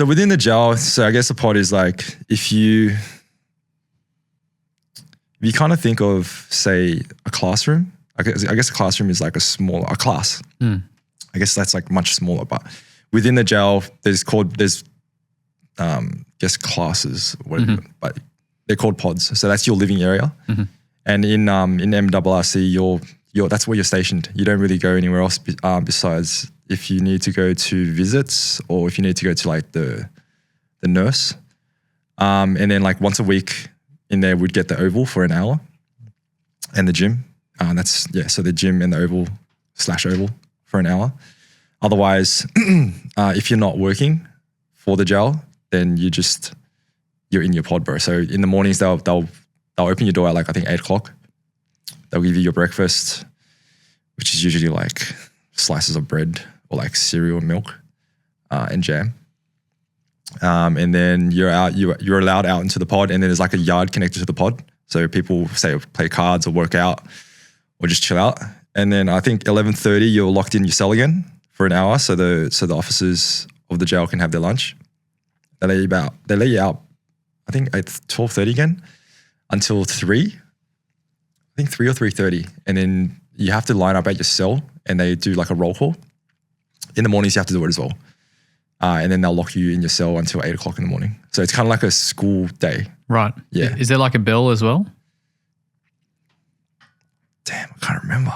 within the jail, so I guess a pod is like if you if you kind of think of, say, a classroom, I guess a classroom is like a class. I guess that's like much smaller, but within the jail, there's classes, but they're called pods. So that's your living area. And in MRRC, that's where you're stationed. You don't really go anywhere else besides if you need to go to visits or if you need to go to like the nurse. And then like once a week in there, we'd get the oval for an hour and the gym. So the gym and the oval /oval for an hour. Otherwise, if you're not working for the jail, then you're in your pod, bro. So in the mornings, they'll open your door at like, I think 8 o'clock. They'll give you your breakfast, which is usually like slices of bread or like cereal and milk and jam. And then you're allowed out into the pod, and then there's like a yard connected to the pod. So people say play cards or work out or just chill out. And then I think 11:30 you're locked in your cell again for an hour, so the officers of the jail can have their lunch. They let you out I think at 12:30 again until 3. I think 3 or 3:30, and then you have to line up at your cell, and they do like a roll call. In the mornings you have to do it as well. And then they'll lock you in your cell until 8 o'clock in the morning. So it's kind of like a school day. Right. Yeah. Is there like a bell as well? Damn, I can't remember.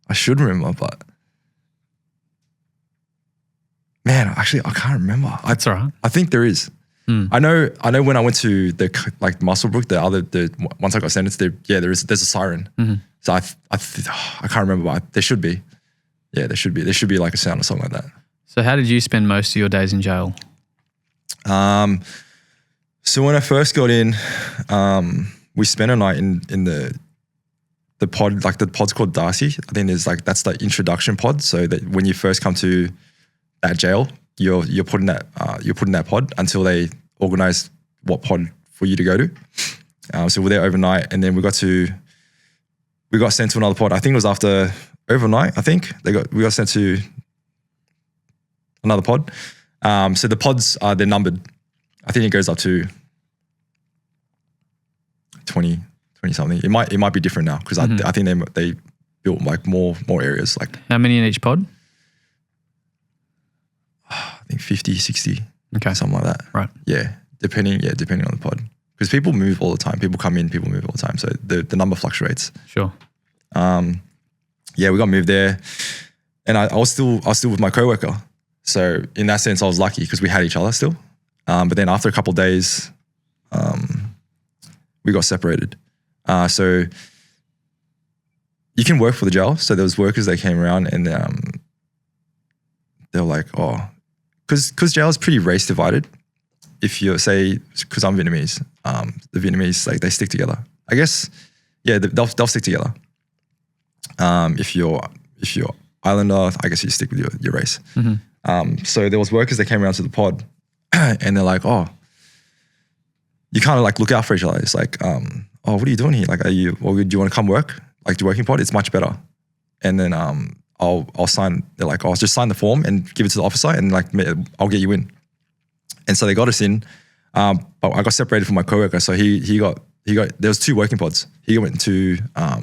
I should remember, but man, actually, I can't remember. That's all right. I think there is. I know when I went to the like Muswellbrook, once I got sentenced, there's a siren. So I can't remember, but there should be. Yeah, there should be. There should be like a sound or something like that. So how did you spend most of your days in jail? So when I first got in, we spent a night in the pod, like the pod's called Darcy. I think that's the introduction pod. So that when you first come to that jail, you're put in that pod until they organize what pod for you to go to. So we're there overnight, and then we got sent to another pod. I think it was after overnight. I think we got sent to another pod. So the pods they're numbered. I think it goes up to 20 something. It might be different now because I think they built like more areas. Like how many in each pod? I think 50, 60, something like that. Right. Yeah, depending on the pod. Because people move all the time. People come in, people move all the time. So the number fluctuates. Sure. We got moved there, and I was still with my coworker. So in that sense, I was lucky because we had each other still. But then after a couple of days, we got separated. So you can work for the jail. So there was workers that came around, and they were like, oh, because jail is pretty race divided. If you say, because I'm Vietnamese, the Vietnamese, like they stick together. I guess, yeah, they'll stick together. If you're Islander, I guess you stick with your race. So there was workers that came around to the pod, and they're like, oh, you kind of like look out for each other. It's like, oh, what are you doing here? Like, do you want to come work? Like, do working pod? It's much better. And then I'll sign. They're like, oh, just sign the form and give it to the officer, and like I'll get you in. And so they got us in, but I got separated from my coworker. So he got. There was 2 working pods. He went to, I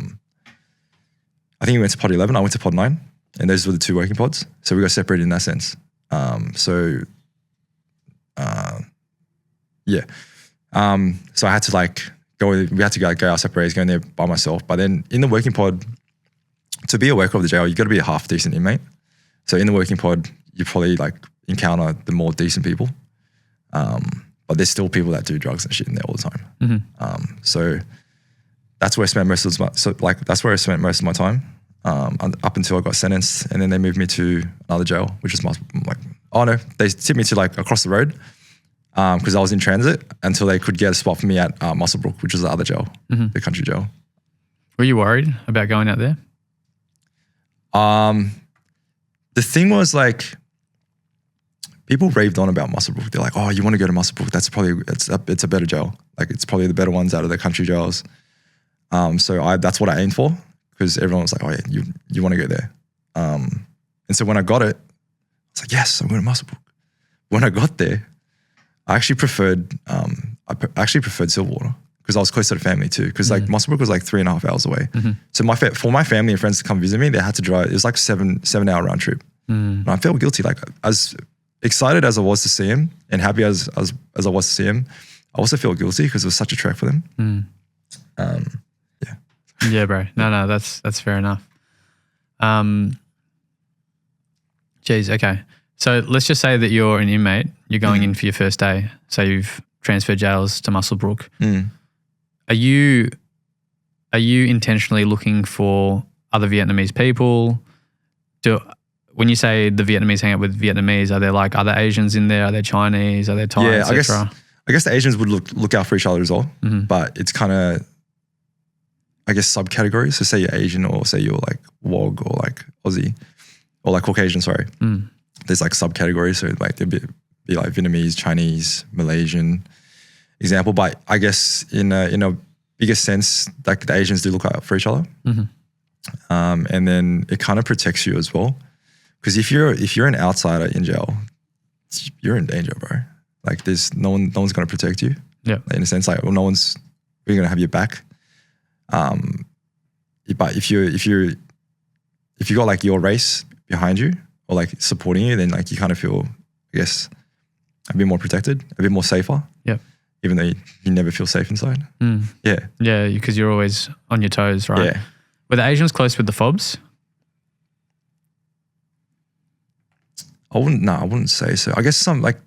think he went to pod 11. I went to pod 9, and those were the 2 working pods. So we got separated in that sense. So I had to like go. We had to go our separate ways, go in there by myself. But then in the working pod, to be a worker of the jail, you got to be a half decent inmate. So in the working pod, you probably like encounter the more decent people. But there's still people that do drugs and shit in there all the time. So that's where I spent most of my time up until I got sentenced, and then they moved me to another jail, which is they tipped me to like across the road because I was in transit until they could get a spot for me at Muswellbrook, which is the other jail, the country jail. Were you worried about going out there? The thing was like, people raved on about Muswellbrook. They're like, oh, you want to go to Muswellbrook? It's a better jail. Like it's probably the better ones out of the country jails. So that's what I aimed for, because everyone was like, oh yeah, you want to go there. And so when I got it, I was like, yes, I'm going to Muswellbrook. When I got there, I actually preferred Silverwater, because I was close to the family too. Because like Muswellbrook was like 3.5 hours away. So for my family and friends to come visit me, they had to drive. It was like 7-hour round trip. And I felt guilty. Like as excited as I was to see him and happy as I was to see him, I also felt guilty because it was such a trek for them. Yeah, bro. No, that's fair enough. Geez, okay. So let's just say that you're an inmate. You're going in for your first day. So you've transferred jails to Muswellbrook. Are you intentionally looking for other Vietnamese people? When you say the Vietnamese hang out with Vietnamese, are there like other Asians in there? Are there Chinese? Are there Thai, etc.? I guess the Asians would look out for each other as well. But it's kind of, I guess, subcategories. So say you're Asian or say you're like Wog or like Aussie or like Caucasian, sorry. There's like subcategories. So like there'd be like Vietnamese, Chinese, Malaysian example. But I guess in a bigger sense, like the Asians do look out for each other. And then it kind of protects you as well. Because if you're an outsider in jail, you're in danger, bro. Like there's no one's going to protect you. Yeah. In a sense, like, well, no one's really going to have your back. But if you got like your race behind you or like supporting you, then like you kind of feel, I guess, a bit more protected, a bit more safer. Yeah. Even though you never feel safe inside. Yeah. Yeah, because you're always on your toes, right? Yeah. Were the Asians close with the FOBs? I wouldn't say so. I guess some, like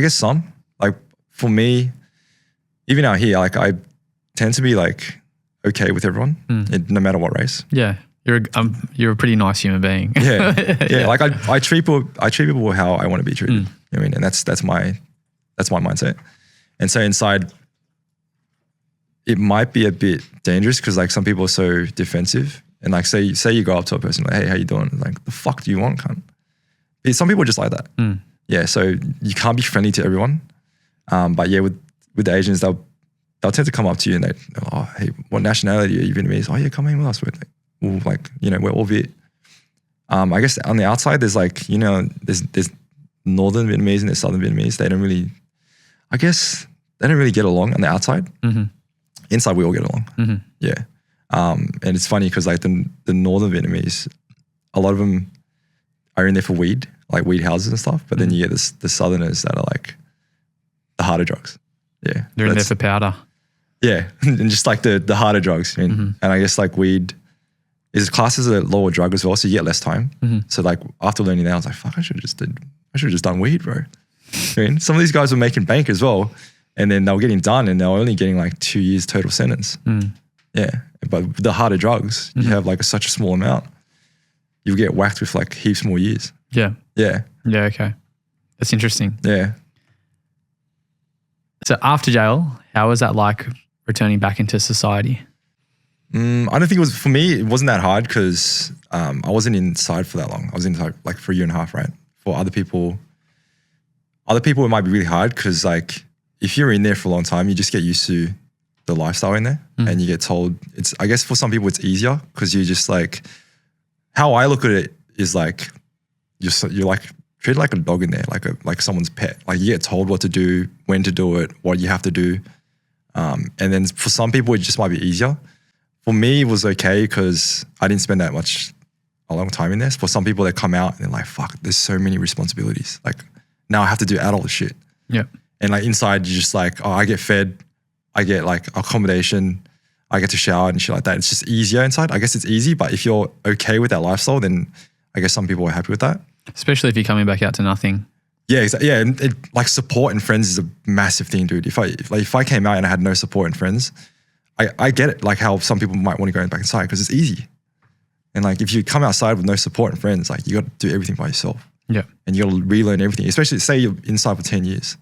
some, like for me, even out here, like I tend to be like okay with everyone, no matter what race. Yeah. You're a pretty nice human being. Yeah. Like I treat people how I want to be treated. You know what I mean? And that's my mindset. And so inside, it might be a bit dangerous because like some people are so defensive. And like say you go up to a person like, hey, how you doing? Like, the fuck do you want, cunt? Some people are just like that. Yeah, so you can't be friendly to everyone. But yeah, with the Asians, they'll tend to come up to you and they're oh, hey, what nationality are you Vietnamese? Oh yeah, come in with us. We're all Viet. I guess on the outside, there's like, there's Northern Vietnamese and there's Southern Vietnamese. They don't really get along on the outside. Inside, we all get along. Yeah. And it's funny because like the Northern Vietnamese, a lot of them are in there for weed, like weed houses and stuff. But then you get the Southerners that are like the harder drugs. Yeah. They're in there for powder. Yeah. And just like the harder drugs. I mean, and I guess like weed is classed as a lower drug as well. So you get less time. So like after learning that, I was like, fuck, I should have just done weed, bro. I mean, some of these guys were making bank as well. And then they were getting done and they were only getting like 2 years total sentence. Yeah. But the harder drugs, you have like such a small amount, you get whacked with like heaps more years. Yeah. Yeah. Yeah, okay. That's interesting. Yeah. So after jail, how was that like returning back into society? I don't think it was, for me, it wasn't that hard because I wasn't inside for that long. I was inside like for 1.5 years, right? For other people, it might be really hard because like if you're in there for a long time, you just get used to the lifestyle in there and you get told I guess for some people it's easier because you just like, how I look at it is like, you're like treated like a dog in there, like someone's pet. Like you get told what to do, when to do it, what you have to do. And then for some people it just might be easier. For me, it was okay because I didn't spend a long time in there. For some people that come out and they're like, fuck, there's so many responsibilities. Like now I have to do adult shit. Yeah. And like inside you're just like, oh, I get fed, I get like accommodation, I get to shower and shit like that. It's just easier inside. I guess it's easy, but if you're okay with that lifestyle, then I guess some people are happy with that. Especially if you're coming back out to nothing. Yeah, exactly. Yeah, and like support and friends is a massive thing, dude. If I came out and I had no support and friends, I get it. Like how some people might want to go back inside because it's easy. And like if you come outside with no support and friends, like you got to do everything by yourself. Yeah. And you got to relearn everything. Especially say you're inside for 10 years,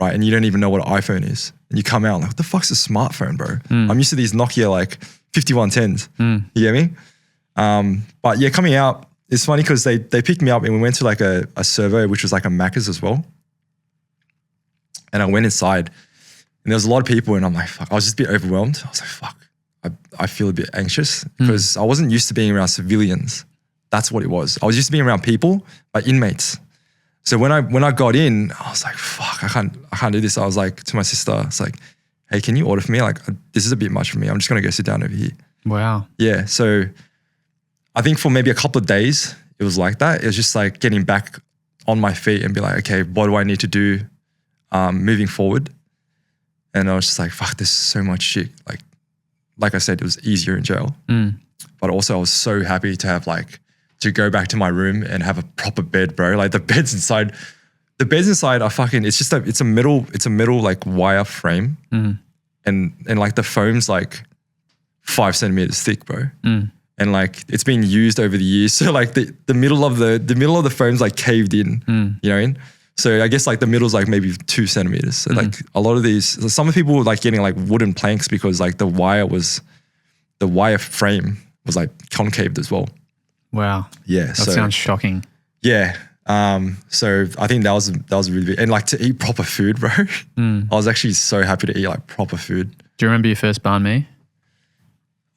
right? And you don't even know what an iPhone is. And you come out like, what the fuck's a smartphone, bro? I'm used to these Nokia like 5110s. You get me? But yeah, coming out, it's funny because they picked me up and we went to like a servo, which was like a Macca's as well. And I went inside and there was a lot of people and I'm like, fuck, I was just a bit overwhelmed. I was like, fuck, I feel a bit anxious because I wasn't used to being around civilians. That's what it was. I was used to being around people, but inmates. So when I got in, I was like, fuck, I can't do this. I was like to my sister, I was like, hey, can you order for me? Like, this is a bit much for me. I'm just gonna go sit down over here. Wow. Yeah. So I think for maybe a couple of days, it was like that. It was just like getting back on my feet and be like, okay, what do I need to do moving forward? And I was just like, fuck, there's so much shit. Like I said, it was easier in jail. But also I was so happy to have to go back to my room and have a proper bed, bro. Like the beds inside are fucking, it's a metal like wire frame. And like the foam's like 5 centimeters thick, bro. And like it's been used over the years. So like the middle of the foam's like caved in, you know what I mean? So I guess like the middle's like maybe 2 centimeters. So like a lot of these, some people were like getting like wooden planks because like the wire frame was like concaved as well. Wow. Yeah. That sounds shocking. Yeah. So I think that was really big. And like to eat proper food, bro. I was actually so happy to eat like proper food. Do you remember your first banh mi?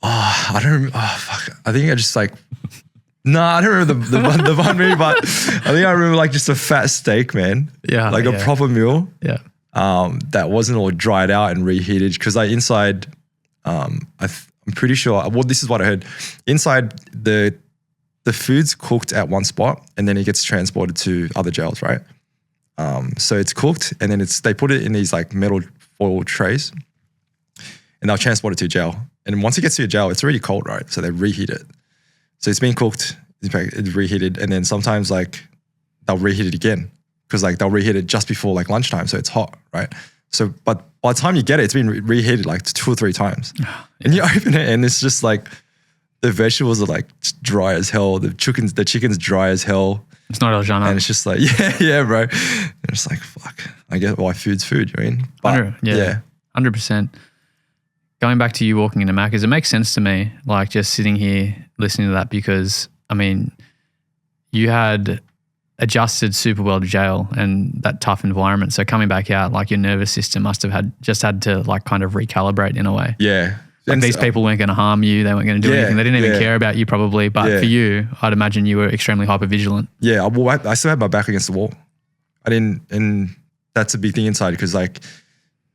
Oh, I don't remember. Oh, fuck. I think I just like, I don't remember the banh mi, but I think I remember like just a fat steak, man. Yeah. Like a proper meal. Yeah. That wasn't all dried out and reheated because like inside, I'm pretty sure, well, this is what I heard. Inside the food's cooked at one spot and then it gets transported to other jails, right? So it's cooked and then they put it in these like metal foil trays and they'll transport it to jail. And once it gets to your jail, it's already cold, right? So they reheat it. So it's been cooked, it's reheated, and then sometimes like they'll reheat it again because like they'll reheat it just before like lunchtime, so it's hot, right? So, but by the time you get it, it's been reheated like 2 or 3 times. And you open it and it's just like the vegetables are like dry as hell. The chicken's dry as hell. It's not El Jannah. And it's just like, yeah, bro. And it's like, fuck, I get why food's food, you mean? But, yeah. 100%. Going back to you walking into Macca's, it makes sense to me, like just sitting here listening to that because, I mean, you had adjusted super well to jail and that tough environment. So coming back out, like your nervous system must have had to like kind of recalibrate in a way. Yeah. Like these people weren't going to harm you. They weren't going to do anything. They didn't even care about you probably. But for you, I'd imagine you were extremely hypervigilant. Yeah. Well, I still had my back against the wall. And that's a big thing inside because like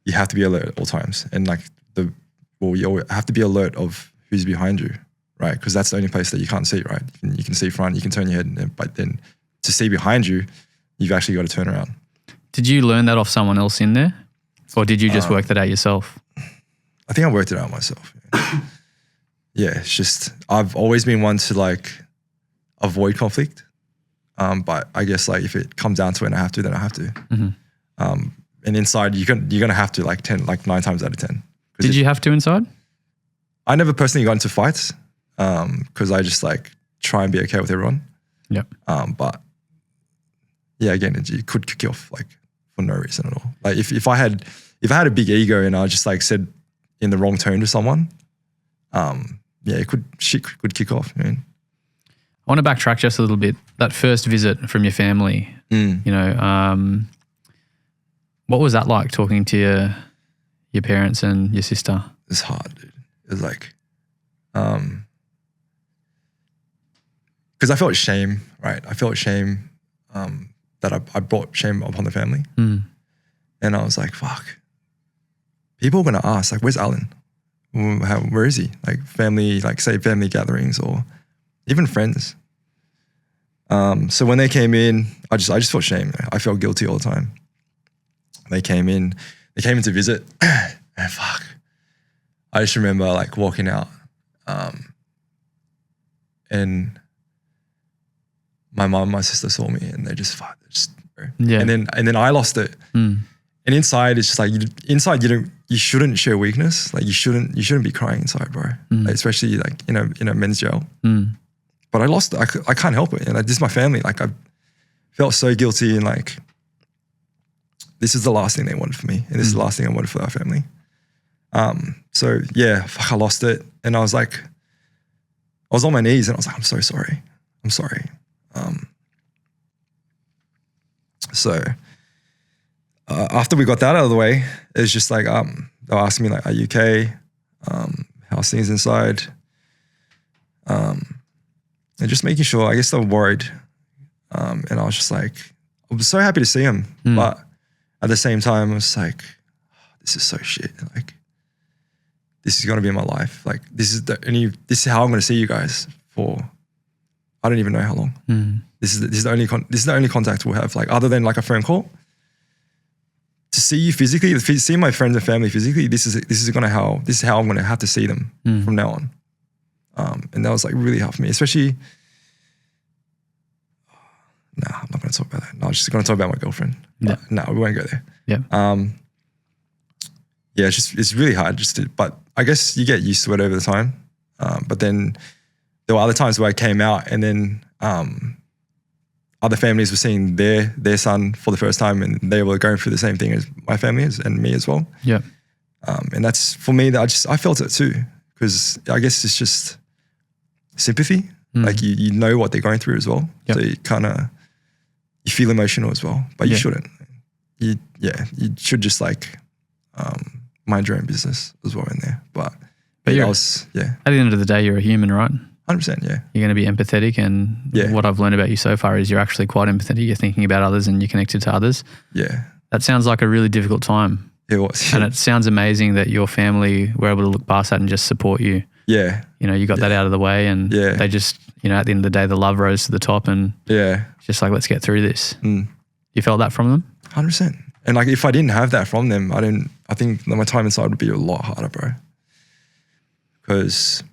you have to be alert at all times. And like you have to be alert of who's behind you, right? Because that's the only place that you can't see, right? You can see front, you can turn your head, but then to see behind you, you've actually got to turn around. Did you learn that off someone else in there? Or did you just work that out yourself? I think I worked it out myself. Yeah, it's just, I've always been one to like avoid conflict. But I guess like if it comes down to it and I have to, then I have to. And inside you're going to have to like 9 times out of 10. Did you have to inside? I never personally got into fights because I just like try and be okay with everyone. Yep. But yeah, again, it could kick you off like for no reason at all. Like if I had a big ego and I just like said in the wrong tone to someone, shit could kick off. You know? I want to backtrack just a little bit. That first visit from your family, you know, what was that like talking to your parents and your sister? It's hard, dude. It was like, because I felt shame, right? I felt shame that I brought shame upon the family. And I was like, fuck. People are going to ask, like, where's Alan? Where is he? Like family, like say family gatherings or even friends. So when they came in, I just felt shame. I felt guilty all the time. They came in to visit and fuck. I just remember like walking out and my mom, my sister saw me and they just yeah. And then I lost it. And inside it's just like you shouldn't share weakness. Like you shouldn't be crying inside, bro. Like, especially like in a men's jail. But I lost it. I can't help it. And like, this is my family. Like I felt so guilty and like this is the last thing they wanted for me. And this is the last thing I wanted for our family. So yeah, fuck, I lost it. And I was on my knees and I was like, I'm so sorry. I'm sorry. So after we got that out of the way, it was just like, they were asking me like, are you okay? How's things inside? And just making sure, I guess they were worried. And I was just like, I was so happy to see him, but at the same time, I was like, this is so shit. Like, this is gonna be my life. Like, this is how I'm gonna see you guys for. I don't even know how long. This is the only contact we'll have. Like, other than like a phone call. To see you physically, see my friends and family physically. This is how I'm gonna have to see them from now on. And that was like really hard for me, especially. Nah, I'm not going to talk about that. No, I'm just going to talk about my girlfriend. Yeah. No, we won't go there. Yeah. Yeah, it's really hard but I guess you get used to it over the time. But then there were other times where I came out and then other families were seeing their son for the first time and they were going through the same thing as my family is and me as well. Yeah. And that's for me that I felt it too, because I guess it's just sympathy. Like you know what they're going through as well. Yep. So you feel emotional as well, but you shouldn't. You should just like mind your own business as well in there. But at the end of the day, you're a human, right? 100%, yeah. You're going to be empathetic, and what I've learned about you so far is you're actually quite empathetic. You're thinking about others and you're connected to others. Yeah. That sounds like a really difficult time. It was. And it sounds amazing that your family were able to look past that and just support you. Yeah. You know, you got that out of the way and they just, you know, at the end of the day, the love rose to the top and just like, let's get through this. You felt that from them? 100%. And like, if I didn't have that from them, I think my time inside would be a lot harder, bro. Because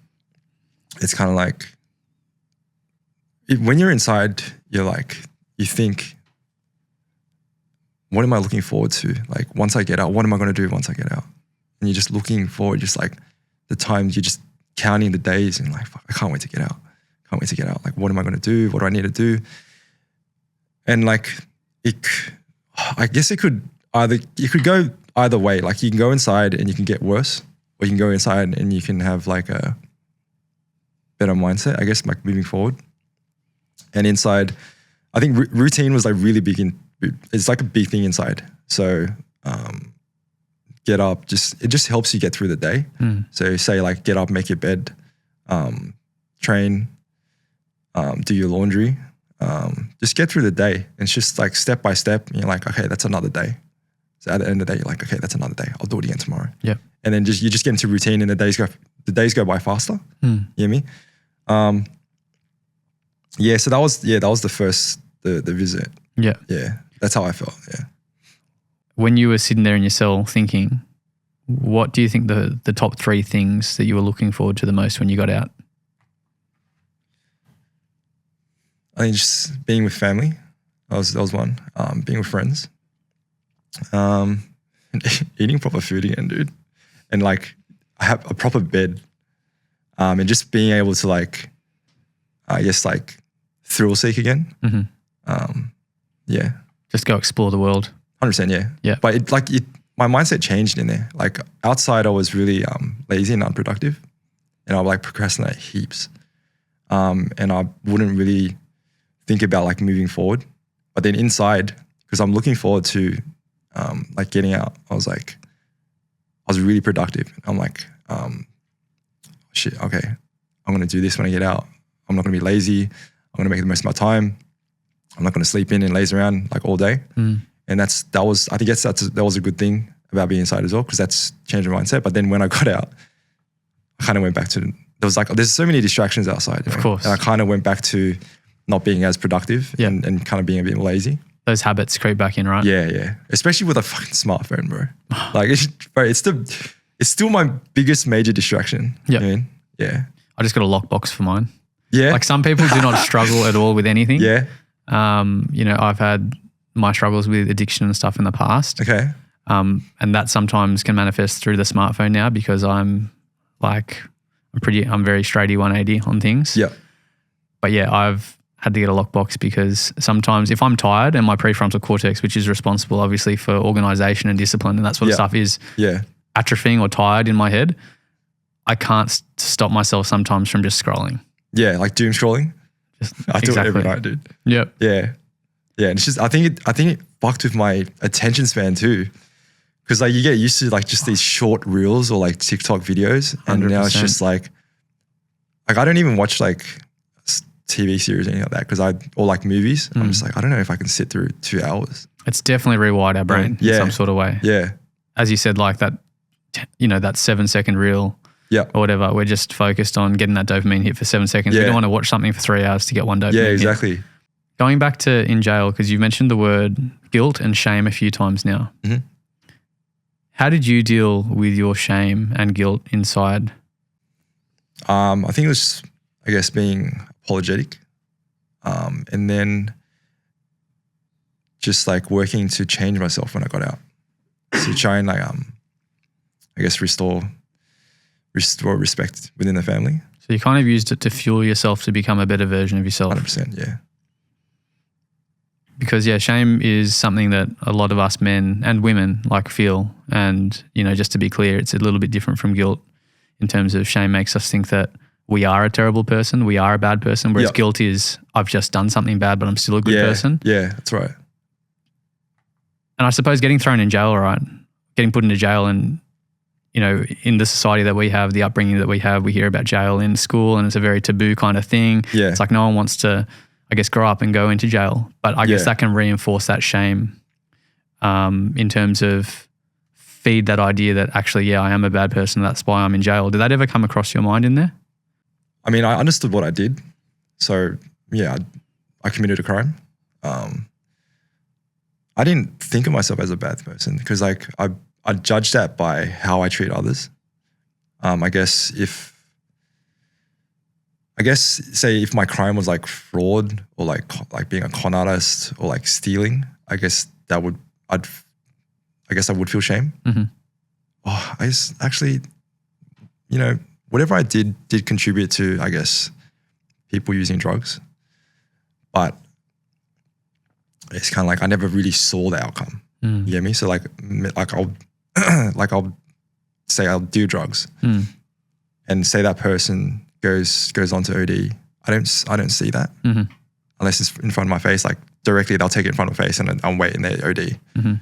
it's kind of like, when you're inside, you're like, you think, what am I looking forward to? Like, once I get out, what am I going to do once I get out? And you're just looking forward, just like the times you're just counting the days and like, fuck, I can't wait to get out. Can't wait to get out. Like, what am I going to do? What do I need to do? And like, I guess it could go either way. Like, you can go inside and you can get worse, or you can go inside and you can have like a better mindset, I guess, like moving forward. And inside, I think routine was like really big it's like a big thing inside. So get up, it just helps you get through the day. So say like get up, make your bed, train, do your laundry, just get through the day. And it's just like step by step. And you're like, okay, that's another day. So at the end of the day, you're like, okay, that's another day. I'll do it again tomorrow. Yeah. And then you just get into routine and the days go by faster. You hear me? Yeah. So that was the first, the visit. Yeah. Yeah. That's how I felt. Yeah. When you were sitting there in your cell thinking, what do you think the top 3 things that you were looking forward to the most when you got out? I think just being with family. That was one. Being with friends. Eating proper food again, dude. And like, I have a proper bed. And just being able to like, I guess like thrill seek again. Yeah. Just go explore the world. 100%, yeah. Yeah. But my mindset changed in there. Like outside I was really lazy and unproductive and I would like procrastinate heaps. And I wouldn't really think about like moving forward. But then inside, because I'm looking forward to like getting out, I was really productive. I'm like, shit, okay, I'm going to do this when I get out. I'm not going to be lazy. I'm going to make the most of my time. I'm not going to sleep in and laze around like all day. And that was a good thing about being inside as well, because that's changed my mindset. But then when I got out, I kind of went back to, there's so many distractions outside. Of course. And I kind of went back to not being as productive and kind of being a bit more lazy. Those habits creep back in, right? Yeah, yeah. Especially with a fucking smartphone, bro. Like, it's still my biggest major distraction. Yeah. You know what I mean? Yeah. I just got a lockbox for mine. Yeah. Like some people do not struggle at all with anything. Yeah. You know, I've had my struggles with addiction and stuff in the past. Okay. And that sometimes can manifest through the smartphone now because I'm very straighty 180 on things. Yeah. But yeah, I've had to get a lockbox because sometimes if I'm tired and my prefrontal cortex, which is responsible obviously for organization and discipline and that sort of stuff is atrophying or tired in my head, I can't stop myself sometimes from just scrolling. Yeah, like doom scrolling. I do it every night, dude. Yep. Yeah. Yeah. And it's just, I think it fucked with my attention span too. Cause like you get used to like just these short reels or like TikTok videos. And 100%. Now it's just like I don't even watch like TV series or anything like that or like movies. I'm just like, I don't know if I can sit through 2 hours. It's definitely rewired our brain in some sort of way. Yeah. As you said, like that, that 7-second reel or whatever, we're just focused on getting that dopamine hit for 7 seconds. We don't want to watch something for 3 hours to get one dopamine hit. Yeah, exactly. Going back to in jail, because you mentioned the word guilt and shame a few times now. Mm-hmm. How did you deal with your shame and guilt inside? I think it was, I guess, being apologetic, and then just like working to change myself when I got out. So try and like, I guess restore respect within the family. So you kind of used it to fuel yourself to become a better version of yourself. 100%, yeah. Because shame is something that a lot of us men and women like feel. And, just to be clear, it's a little bit different from guilt in terms of shame makes us think that we are a terrible person, we are a bad person, whereas guilt is I've just done something bad, but I'm still a good person. Yeah, that's right. And I suppose getting thrown in jail, right? Getting put into jail and, in the society that we have, the upbringing that we have, we hear about jail in school and it's a very taboo kind of thing. Yeah. It's like no one wants to, I guess, grow up and go into jail. But I guess that can reinforce that shame in terms of feed that idea that actually, I am a bad person. That's why I'm in jail. Did that ever come across your mind in there? I mean, I understood what I did. So, I committed a crime. I didn't think of myself as a bad person because like I judged that by how I treat others. I guess say if my crime was like fraud or like being a con artist or like stealing, I guess I would feel shame. Mm-hmm. Oh, I just actually, whatever I did contribute to, I guess, people using drugs. But it's kind of like I never really saw the outcome. You get me? So like I'll say I'll do drugs and say that person goes on to OD. I don't see that unless it's in front of my face. Like directly, they'll take it in front of my face and I'm waiting there OD. Mm-hmm.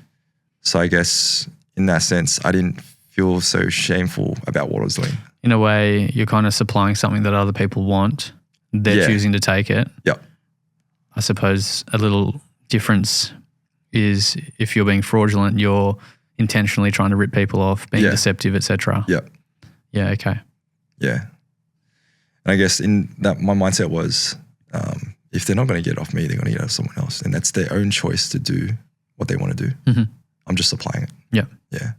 So I guess in that sense, I didn't feel so shameful about what I was doing. In a way, you're kind of supplying something that other people want. They're choosing to take it. Yep. I suppose a little difference is if you're being fraudulent, you're intentionally trying to rip people off, being deceptive, etc. Yep. Yeah. Okay. Yeah. And I guess in that, my mindset was, if they're not going to get it off me, they're going to get it off someone else. And that's their own choice to do what they want to do. Mm-hmm. I'm just supplying it. Yeah. Yeah.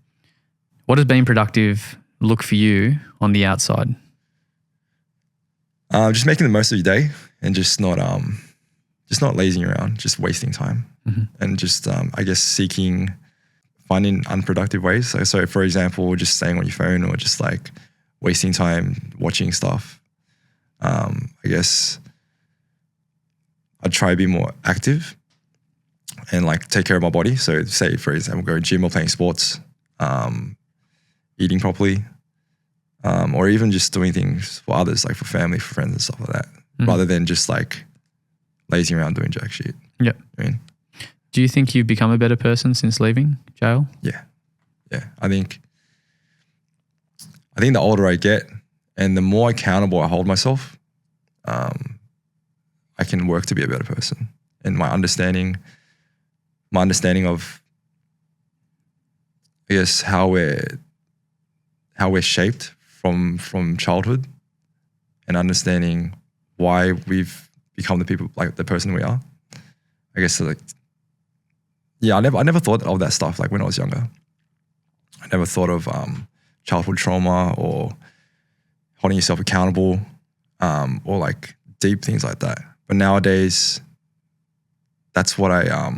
What does being productive look for you on the outside? Just making the most of your day and just not lazing around, just wasting time. Mm-hmm. And just, I guess, finding unproductive ways. So for example, just staying on your phone or just like wasting time watching stuff. I guess I'd try to be more active and like take care of my body. So say, for example, go to gym or playing sports, eating properly, or even just doing things for others, like for family, for friends and stuff like that, rather than just like lazing around doing jack shit. Yeah. I mean, do you think you've become a better person since leaving jail? Yeah. Yeah. I think the older I get and the more accountable I hold myself, I can work to be a better person. And my understanding of, I guess, how we're shaped from childhood and understanding why we've become the people, like the person we are. I guess like, I never thought of that stuff like when I was younger. I never thought of childhood trauma or holding yourself accountable or like deep things like that. But nowadays, that's what I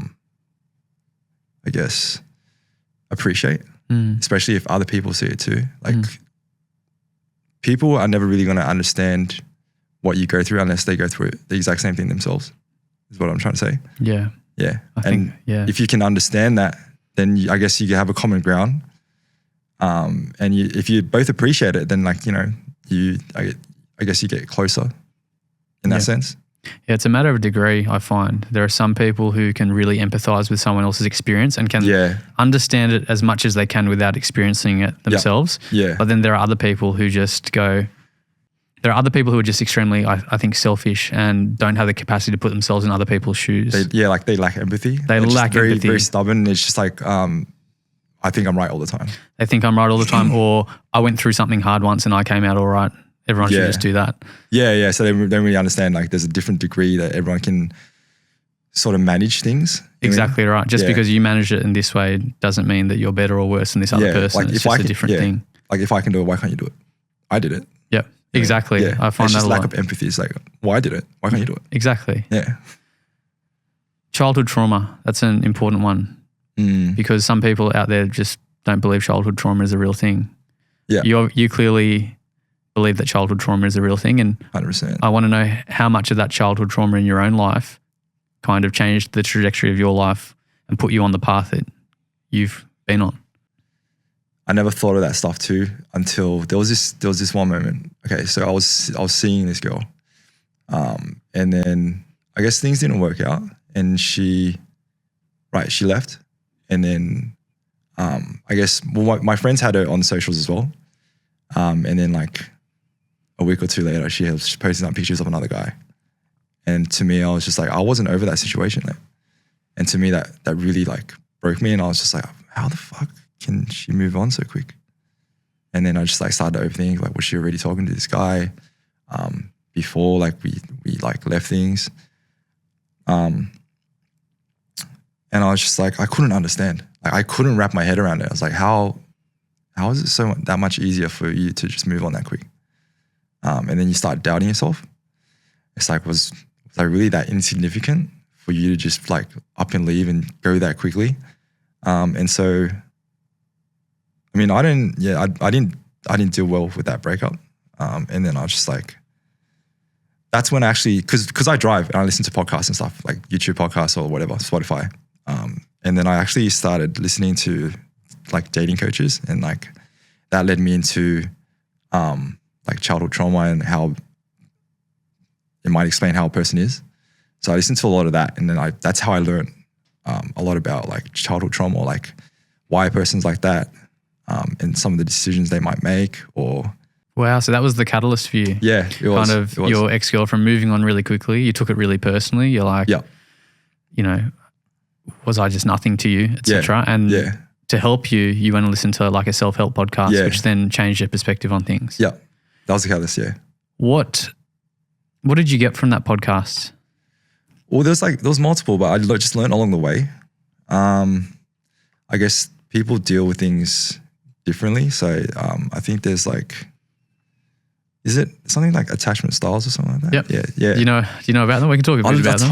guess appreciate, especially if other people see it too. Like people are never really going to understand what you go through unless they go through the exact same thing themselves, is what I'm trying to say. Yeah. Yeah. If you can understand that, then I guess you have a common ground. And if you both appreciate it, then like, I guess you get closer in that sense. Yeah, it's a matter of degree, I find. There are some people who can really empathize with someone else's experience and can understand it as much as they can without experiencing it themselves. Yeah. But then there are other people who just go, There are other people who are just extremely, I think, selfish and don't have the capacity to put themselves in other people's shoes. They lack empathy. They lack empathy. Very stubborn. It's just like, I think I'm right all the time. They think I'm right all the time, or I went through something hard once and I came out all right. Everyone should just do that. Yeah. So they don't really understand like there's a different degree that everyone can sort of manage things. Exactly right. Just because you manage it in this way doesn't mean that you're better or worse than this other person. Like it's just a different thing. Like if I can do it, why can't you do it? I did it. Yep. Exactly. Yeah. I find that a lot. Lack of empathy. It's like, well, I did it. Why can't you do it? Exactly. Yeah. Childhood trauma. That's an important one because some people out there just don't believe childhood trauma is a real thing. Yeah. You clearly believe that childhood trauma is a real thing, and 100%. I want to know how much of that childhood trauma in your own life kind of changed the trajectory of your life and put you on the path that you've been on. I never thought of that stuff too until there was this one moment. Okay, so I was seeing this girl, and then I guess things didn't work out, and she left, and then I guess my friends had her on socials as well, and then like a week or two later, she was posting up pictures of another guy, and to me, I was just like, I wasn't over that situation, and to me that really like broke me, and I was just like, how the fuck can she move on so quick? And then I just like started to overthink, like, was she already talking to this guy before like we like left things? And I was just like, I couldn't understand. Like I couldn't wrap my head around it. I was like, how is it that much easier for you to just move on that quick? And then you start doubting yourself. It's like, was I really that insignificant for you to just like up and leave and go that quickly? And so, I mean, I didn't deal well with that breakup. And then I was just like, that's when I actually, cause I drive and I listen to podcasts and stuff, like YouTube podcasts or whatever, Spotify. And then I actually started listening to like dating coaches, and like that led me into like childhood trauma and how it might explain how a person is. So I listened to a lot of that, and then that's how I learned a lot about like childhood trauma, or like why a person's like that, and some of the decisions they might make. Or wow, so that was the catalyst for you. Yeah, it was. Kind of your ex-girlfriend moving on really quickly. You took it really personally. You're like, you know, was I just nothing to you, etc. And to help you, you went and listened to like a self-help podcast, which then changed your perspective on things. Yeah, that was the catalyst. Yeah. What did you get from that podcast? Well, there was multiple, but I just learned along the way. I guess people deal with things differently. So I think there's like, is it something like attachment styles or something like that? Yep. Yeah. Do you know about them? We can talk a bit about them. A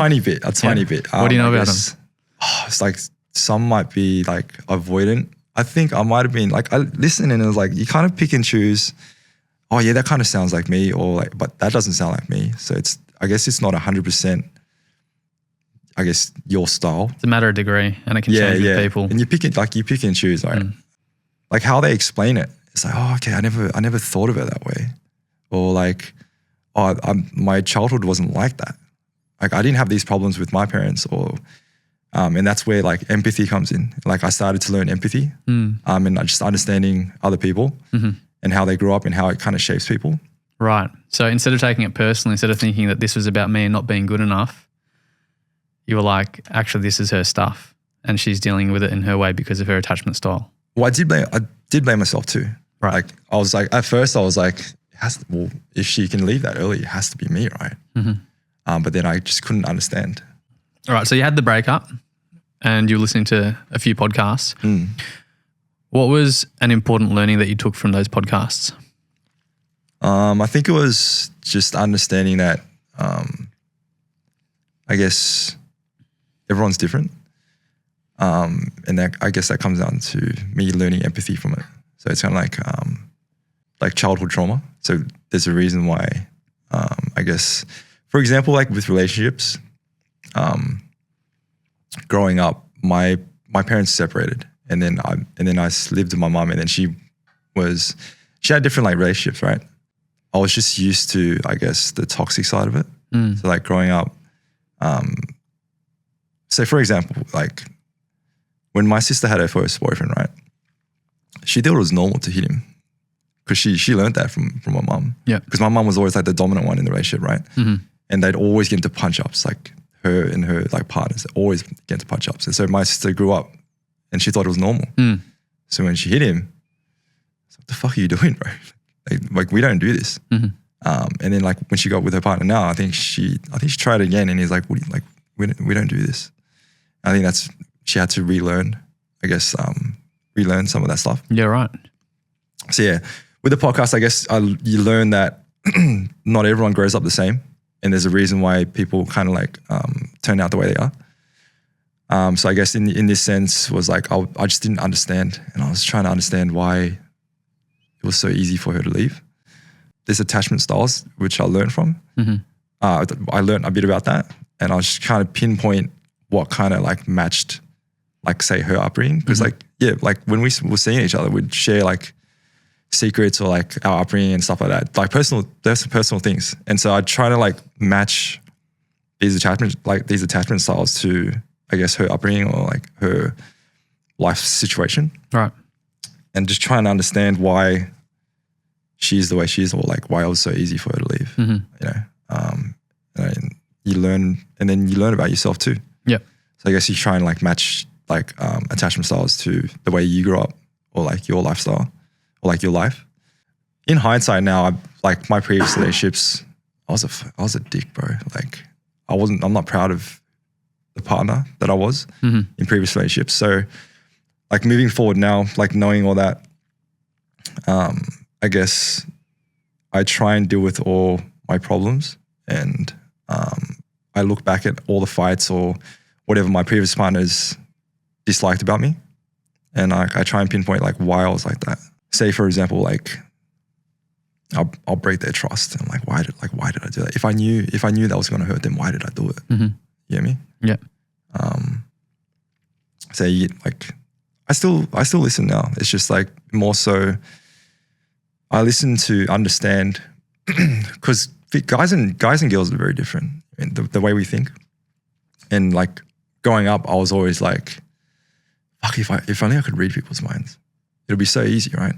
tiny bit. What do you know about them? It's like some might be like avoidant. I think I might have been like, I listened and it was like, you kind of pick and choose. Oh yeah, that kind of sounds like me, or like, but that doesn't sound like me. So I guess it's not 100%, I guess, your style. It's a matter of degree, and it can change with people. And you pick and choose, right? Like how they explain it. It's like, oh, okay, I never thought of it that way. Or like, oh, my childhood wasn't like that. Like I didn't have these problems with my parents, or and that's where like empathy comes in. Like I started to learn empathy, and just understanding other people and how they grew up and how it kind of shapes people. Right. So instead of taking it personally, instead of thinking that this was about me and not being good enough, you were like, actually, this is her stuff, and she's dealing with it in her way because of her attachment style. Well, I did blame myself too. Right. Like I was like, at first I was like, if she can leave that early, it has to be me, right? But then I just couldn't understand. All right. So you had the breakup, and you were listening to a few podcasts. What was an important learning that you took from those podcasts? I think it was just understanding that, I guess everyone's different. And that, I guess that comes down to me learning empathy from it. So it's kind of like childhood trauma. So there's a reason why, I guess, for example, like with relationships, growing up, my parents separated, and then I lived with my mom, and then she had different like relationships, right? I was just used to, I guess, the toxic side of it. So like growing up, so for example, like when my sister had her first boyfriend, right? She thought it was normal to hit him because she learned that from my mom. Yeah. Because my mom was always like the dominant one in the relationship, right? Mm-hmm. And they'd always get into punch-ups, like her and her like partners always get into punch-ups. And so my sister grew up and she thought it was normal. So when she hit him, what the fuck are you doing, bro? Like we don't do this. Mm-hmm. And then like when she got with her partner now, I think she tried it again, and he's like, we don't do this. I think she had to relearn, I guess, relearn some of that stuff. Yeah, right. So yeah, with the podcast, I guess you learn that not everyone grows up the same, and there's a reason why people kind of like turn out the way they are. So I guess in this sense was like I just didn't understand, and I was trying to understand why it was so easy for her to leave. There's attachment styles which I learned from. Mm-hmm. I learned a bit about that, and I was just trying to pinpoint what kind of like matched, like say her upbringing, because like when we were seeing each other, we'd share like secrets or like our upbringing and stuff like that, like there's personal things. And so I'd try to like match these attachment styles to, I guess, her upbringing or like her life situation. Right. And just trying to understand why she's the way she is, or like why it was so easy for her to leave. Mm-hmm. You know, and you learn, and then you learn about yourself too. Yeah. So I guess you try and like match like attachment styles to the way you grew up, or like your lifestyle, or like your life. In hindsight now, like my previous relationships, I was a dick, bro. Like I'm not proud of the partner that I was in previous relationships. So like moving forward now, like knowing all that, I guess I try and deal with all my problems, and I look back at all the fights or whatever my previous partners disliked about me, and I try and pinpoint like why I was like that. Say for example, like I'll break their trust. I'm like, why did I do that? If I knew that was going to hurt them, why did I do it? Mm-hmm. You get me? Yeah. So like I still listen now. It's just like more so I listen to understand, because guys and girls are very different in the way we think. And like growing up, I was always like, fuck, if only I could read people's minds, it'll be so easy, right?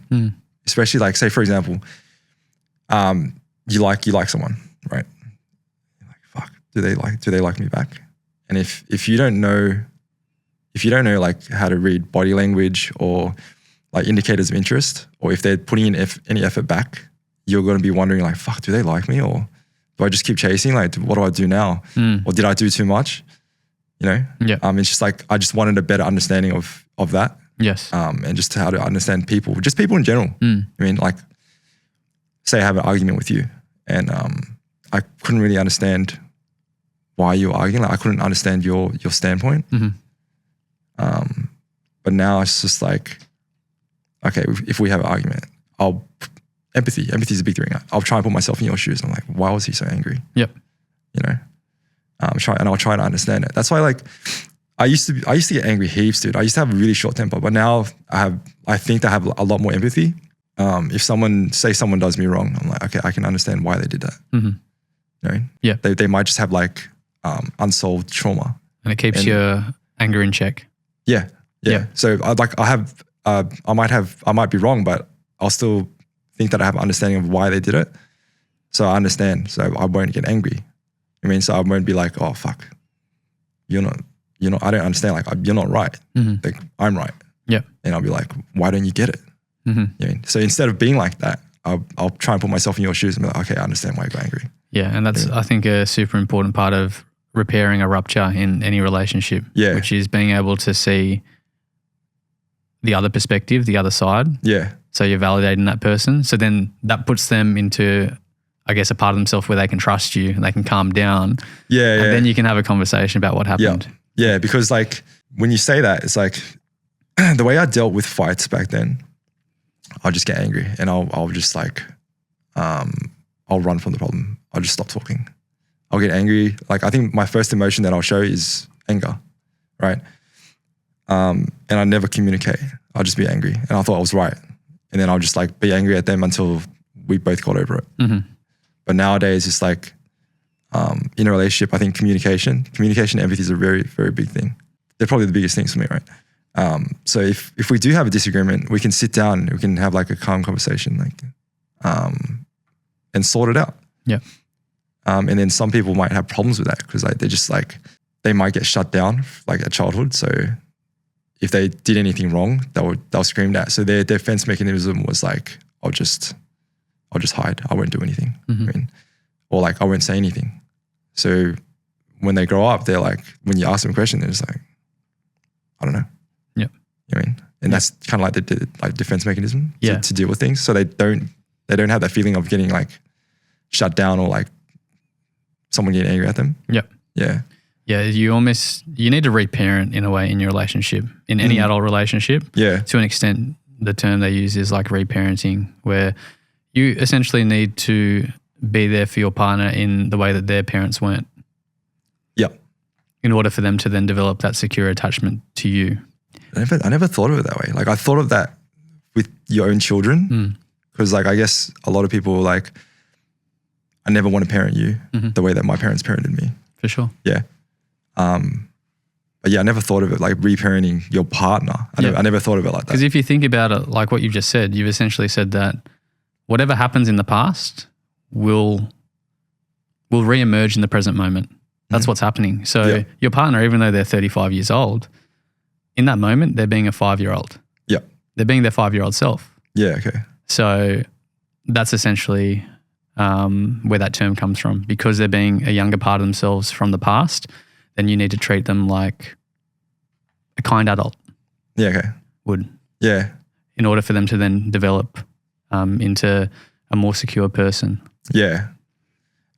Especially like, say for example, you like someone, right? You're like, fuck, do they like me back? And if you don't know like how to read body language or like indicators of interest, or if they're putting in any effort back, you're going to be wondering like, fuck, do they like me, or do I just keep chasing? Like, what do I do now? Or did I do too much? You know? Yeah. It's just like, I just wanted a better understanding of that. Yes. And just how to understand people, just people in general. I mean, like, say I have an argument with you, and I couldn't really understand why you were arguing. Like, I couldn't understand your standpoint. But now it's just like, okay, if we have an argument, empathy is a big thing. I'll try and put myself in your shoes. I'm like, why was he so angry? Yep. You know, I'll try to understand it. That's why, like, I used to get angry heaps, dude. I used to have a really short temper, but now I think I have a lot more empathy. If someone does me wrong, I'm like, okay, I can understand why they did that. You know? Yeah. They might just have like unsolved trauma, and it keeps your anger in check. Yeah. So I might be wrong, but I'll still think that I have an understanding of why they did it. So I understand. So I won't get angry. I mean, so I won't be like, oh fuck, you're not. I don't understand. Like, you're not right. Like, I'm right. Yeah. And I'll be like, why don't you get it? You know? So instead of being like that, I'll try and put myself in your shoes and be like, okay, I understand why you got angry. Yeah, and that's I think a super important part of repairing a rupture in any relationship. Yeah. Which is being able to see the other perspective, the other side. Yeah. So you're validating that person. So then that puts them into, I guess, a part of themselves where they can trust you and they can calm down. Yeah. And then you can have a conversation about what happened. Yeah, because like when you say that, it's like the way I dealt with fights back then, I'll just get angry and I'll just like, I'll run from the problem. I'll just stop talking. I'll get angry. Like, I think my first emotion that I'll show is anger, right? And I never communicate. I'll just be angry. And I thought I was right. And then I'll just like be angry at them until we both got over it. But nowadays it's like, in a relationship, I think communication and empathy is a very, very big thing. They're probably the biggest things for me, right? So if we do have a disagreement, we can sit down, we can have like a calm conversation, like, and sort it out. Yeah. And then some people might have problems with that because like they're just like, they might get shut down like at childhood. So if they did anything wrong, they'll scream at. So their defense mechanism was like, I'll just hide. I won't do anything. Mm-hmm. I mean, or like I won't say anything. So when they grow up, they're like, when you ask them a question, they're just like, I don't know. Yeah. You know what I mean? And that's kind of like the defense mechanism to deal with things. So they don't have that feeling of getting like shut down or like someone getting angry at them. Yeah. Yeah. Yeah. You need to reparent in a way in your relationship, in any adult relationship. Yeah. To an extent, the term they use is like reparenting, where you essentially need to be there for your partner in the way that their parents weren't. Yep. In order for them to then develop that secure attachment to you. I never thought of it that way. Like I thought of that with your own children because like I guess a lot of people like, I never want to parent you the way that my parents parented me. For sure. Yeah. But yeah, I never thought of it like reparenting your partner. I never thought of it like that. Because if you think about it, like what you've just said, you've essentially said that whatever happens in the past will re-emerge in the present moment. That's what's happening. So your partner, even though they're 35 years old, in that moment, they're being a 5-year-old. Yeah. They're being their 5-year-old self. Yeah, okay. So that's essentially where that term comes from. Because they're being a younger part of themselves from the past, then you need to treat them like a kind adult. Yeah, okay. Would. Yeah. In order for them to then develop into a more secure person. Yeah.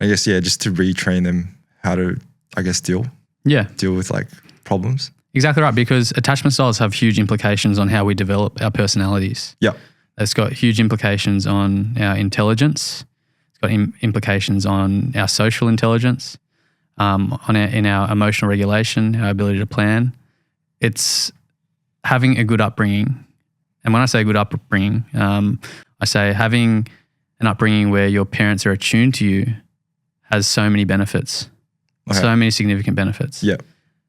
I guess, just to retrain them how to, I guess, deal with like problems. Exactly right, because attachment styles have huge implications on how we develop our personalities. Yeah. It's got huge implications on our intelligence. It's got implications on our social intelligence, in our emotional regulation, our ability to plan. It's having a good upbringing. And when I say good upbringing, I say having an upbringing where your parents are attuned to you has so many benefits, so many significant benefits. Yeah.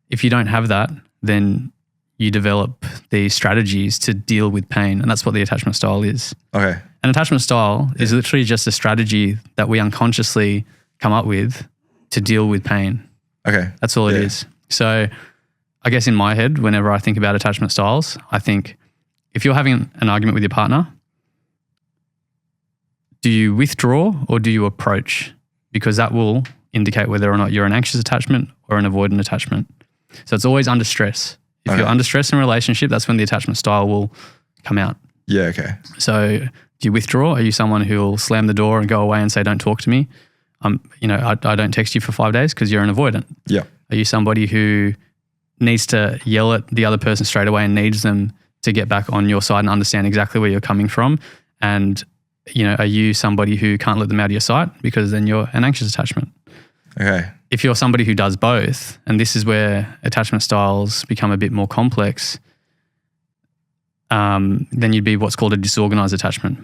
If you don't have that, then you develop these strategies to deal with pain. And that's what the attachment style is. Okay. An attachment style is literally just a strategy that we unconsciously come up with to deal with pain. Okay. That's all it is. So I guess in my head, whenever I think about attachment styles, I think if you're having an argument with your partner, do you withdraw or do you approach? Because that will indicate whether or not you're an anxious attachment or an avoidant attachment. So it's always under stress. If you're under stress in a relationship, that's when the attachment style will come out. Yeah, okay. So do you withdraw? Are you someone who will slam the door and go away and say, don't talk to me? I don't text you for 5 days because you're an avoidant. Yeah. Are you somebody who needs to yell at the other person straight away and needs them to get back on your side and understand exactly where you're coming from? And, are you somebody who can't let them out of your sight because then you're an anxious attachment? Okay. If you're somebody who does both, and this is where attachment styles become a bit more complex, then you'd be what's called a disorganized attachment.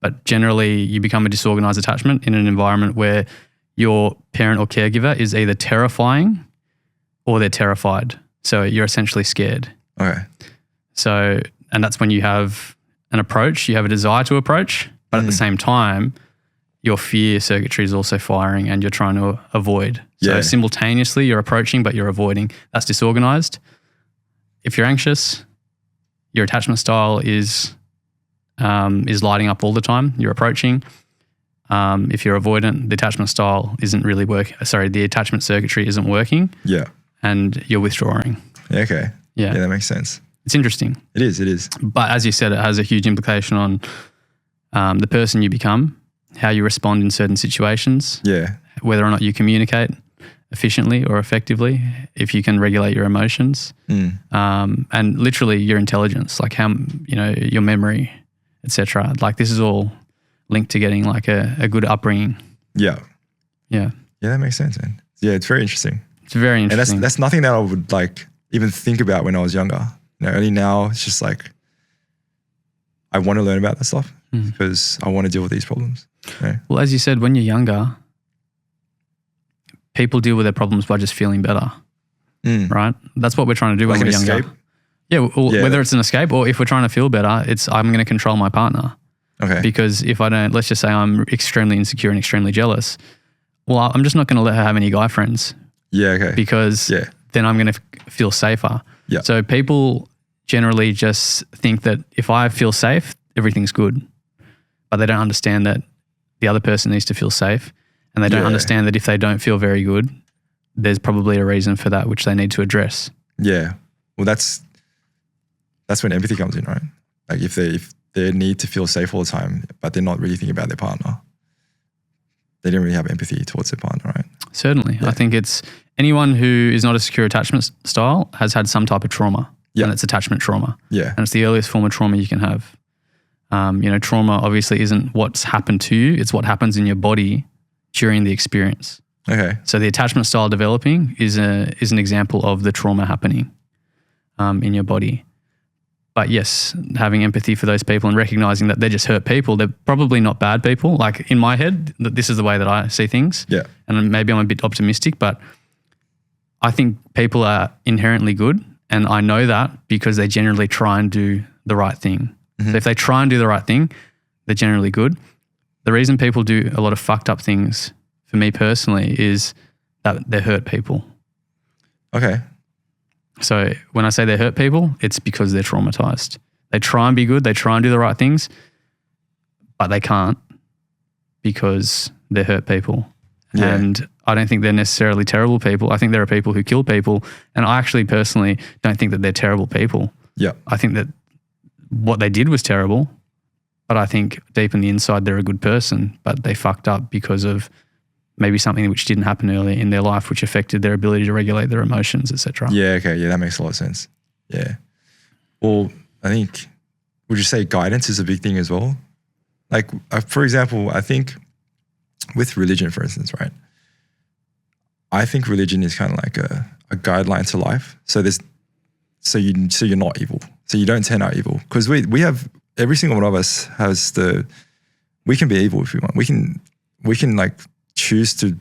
But generally, you become a disorganized attachment in an environment where your parent or caregiver is either terrifying or they're terrified. So you're essentially scared. Okay. So, and that's when you have an approach, you have a desire to approach, but at the same time, your fear circuitry is also firing and you're trying to avoid. So simultaneously you're approaching, but you're avoiding. That's disorganized. If you're anxious, your attachment style is lighting up all the time. You're approaching. If you're avoidant, the attachment style isn't really working. Sorry, the attachment circuitry isn't working. Yeah. And you're withdrawing. Yeah, okay. Yeah, that makes sense. It's interesting. It is. But as you said, it has a huge implication on the person you become, how you respond in certain situations. Yeah. Whether or not you communicate efficiently or effectively, if you can regulate your emotions, and literally your intelligence, like how, your memory, etc. Like this is all linked to getting like a good upbringing. Yeah. Yeah. Yeah, that makes sense, man. Yeah, it's very interesting. It's very interesting. And that's nothing that I would like even think about when I was younger. Only now it's just like I want to learn about that stuff because I want to deal with these problems. Yeah. Well, as you said, when you're younger, people deal with their problems by just feeling better, right? That's what we're trying to do like when we're younger. Escape? Whether it's an escape or if we're trying to feel better, I'm going to control my partner. Okay. Because if I don't, let's just say I'm extremely insecure and extremely jealous, well, I'm just not going to let her have any guy friends. Yeah, okay. Because then I'm going to feel safer. Yeah. So people generally just think that if I feel safe, everything's good. But they don't understand that the other person needs to feel safe, and they don't understand that if they don't feel very good, there's probably a reason for that which they need to address. Yeah. Well, that's when empathy comes in, right? Like if they need to feel safe all the time, but they're not really thinking about their partner, they don't really have empathy towards their partner, right? Certainly. Yeah. I think it's anyone who is not a secure attachment style has had some type of trauma, and it's attachment trauma. Yeah. And it's the earliest form of trauma you can have. Trauma obviously isn't what's happened to you, it's what happens in your body during the experience. Okay. So the attachment style developing is an example of the trauma happening in your body. But yes, having empathy for those people and recognizing that they're just hurt people. They're probably not bad people. Like in my head, this is the way that I see things. Yeah. And maybe I'm a bit optimistic, but I think people are inherently good. And I know that because they generally try and do the right thing. Mm-hmm. So if they try and do the right thing, they're generally good. The reason people do a lot of fucked up things, for me personally, is that they hurt people. Okay. So when I say they hurt people, it's because they're traumatized. They try and be good, they try and do the right things, but they can't because they hurt people. Yeah. And I don't think they're necessarily terrible people. I think there are people who kill people, and I actually personally don't think that they're terrible people. Yeah. I think that what they did was terrible, but I think deep in the inside they're a good person, but they fucked up because of maybe something which didn't happen earlier in their life, which affected their ability to regulate their emotions, etc. Yeah, okay. Yeah, that makes a lot of sense. Yeah. Well, I think, would you say guidance is a big thing as well? Like, for example, I think with religion, for instance, right? I think religion is kind of like a guideline to life. So you're not evil. So you don't turn out evil. Because we have, every single one of us has we can be evil if we want. We can like choose to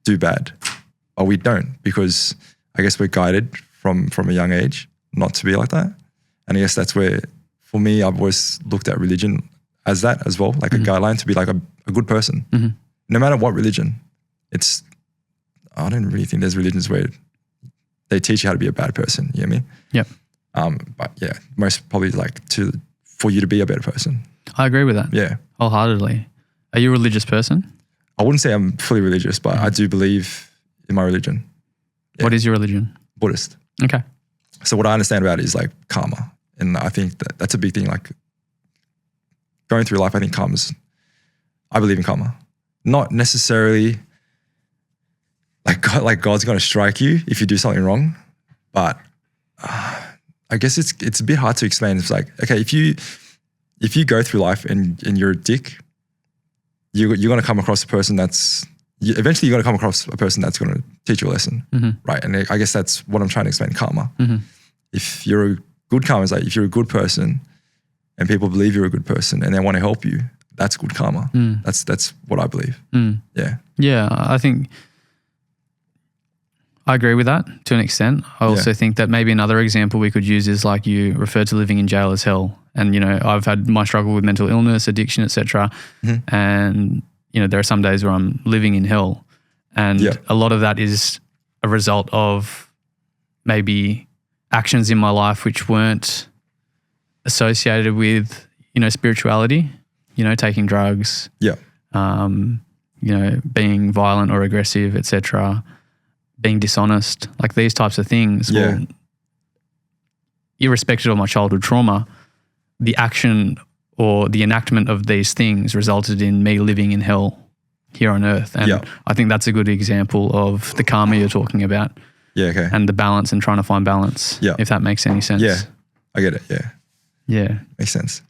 do bad, but we don't, because I guess we're guided from a young age not to be like that. And I guess that's where, for me, I've always looked at religion as that as well, like a guideline to be like a good person. Mm-hmm. No matter what religion. I don't really think there's religions where they teach you how to be a bad person. You know what I mean? Yep. But yeah, most probably like for you to be a better person. I agree with that. Yeah. Wholeheartedly. Are you a religious person? I wouldn't say I'm fully religious, but I do believe in my religion. Yeah. What is your religion? Buddhist. Okay. So what I understand about it is like karma. And I think that's a big thing. Like going through life, I think I believe in karma. Not necessarily like God's going to strike you if you do something wrong, but I guess it's a bit hard to explain. It's like, okay, if you go through life and you're a dick, you're going to come across a person eventually you're going to come across a person that's going to teach you a lesson, right? And I guess that's what I'm trying to explain, karma. Mm-hmm. If you're a good karma, is like if you're a good person and people believe you're a good person and they want to help you, that's good karma. That's what I believe. Yeah. Yeah, I think I agree with that to an extent. I also think that maybe another example we could use is like you referred to living in jail as hell. And, I've had my struggle with mental illness, addiction, etc. Mm-hmm. And, there are some days where I'm living in hell. And a lot of that is a result of maybe actions in my life which weren't associated with, spirituality, taking drugs, being violent or aggressive, etc., being dishonest, like these types of things. Yeah. Well, irrespective of my childhood trauma, the action or the enactment of these things resulted in me living in hell here on earth. And I think that's a good example of the karma you're talking about. Yeah, okay. And the balance and trying to find balance, if that makes any sense. Yeah, I get it, yeah. Yeah. Makes sense.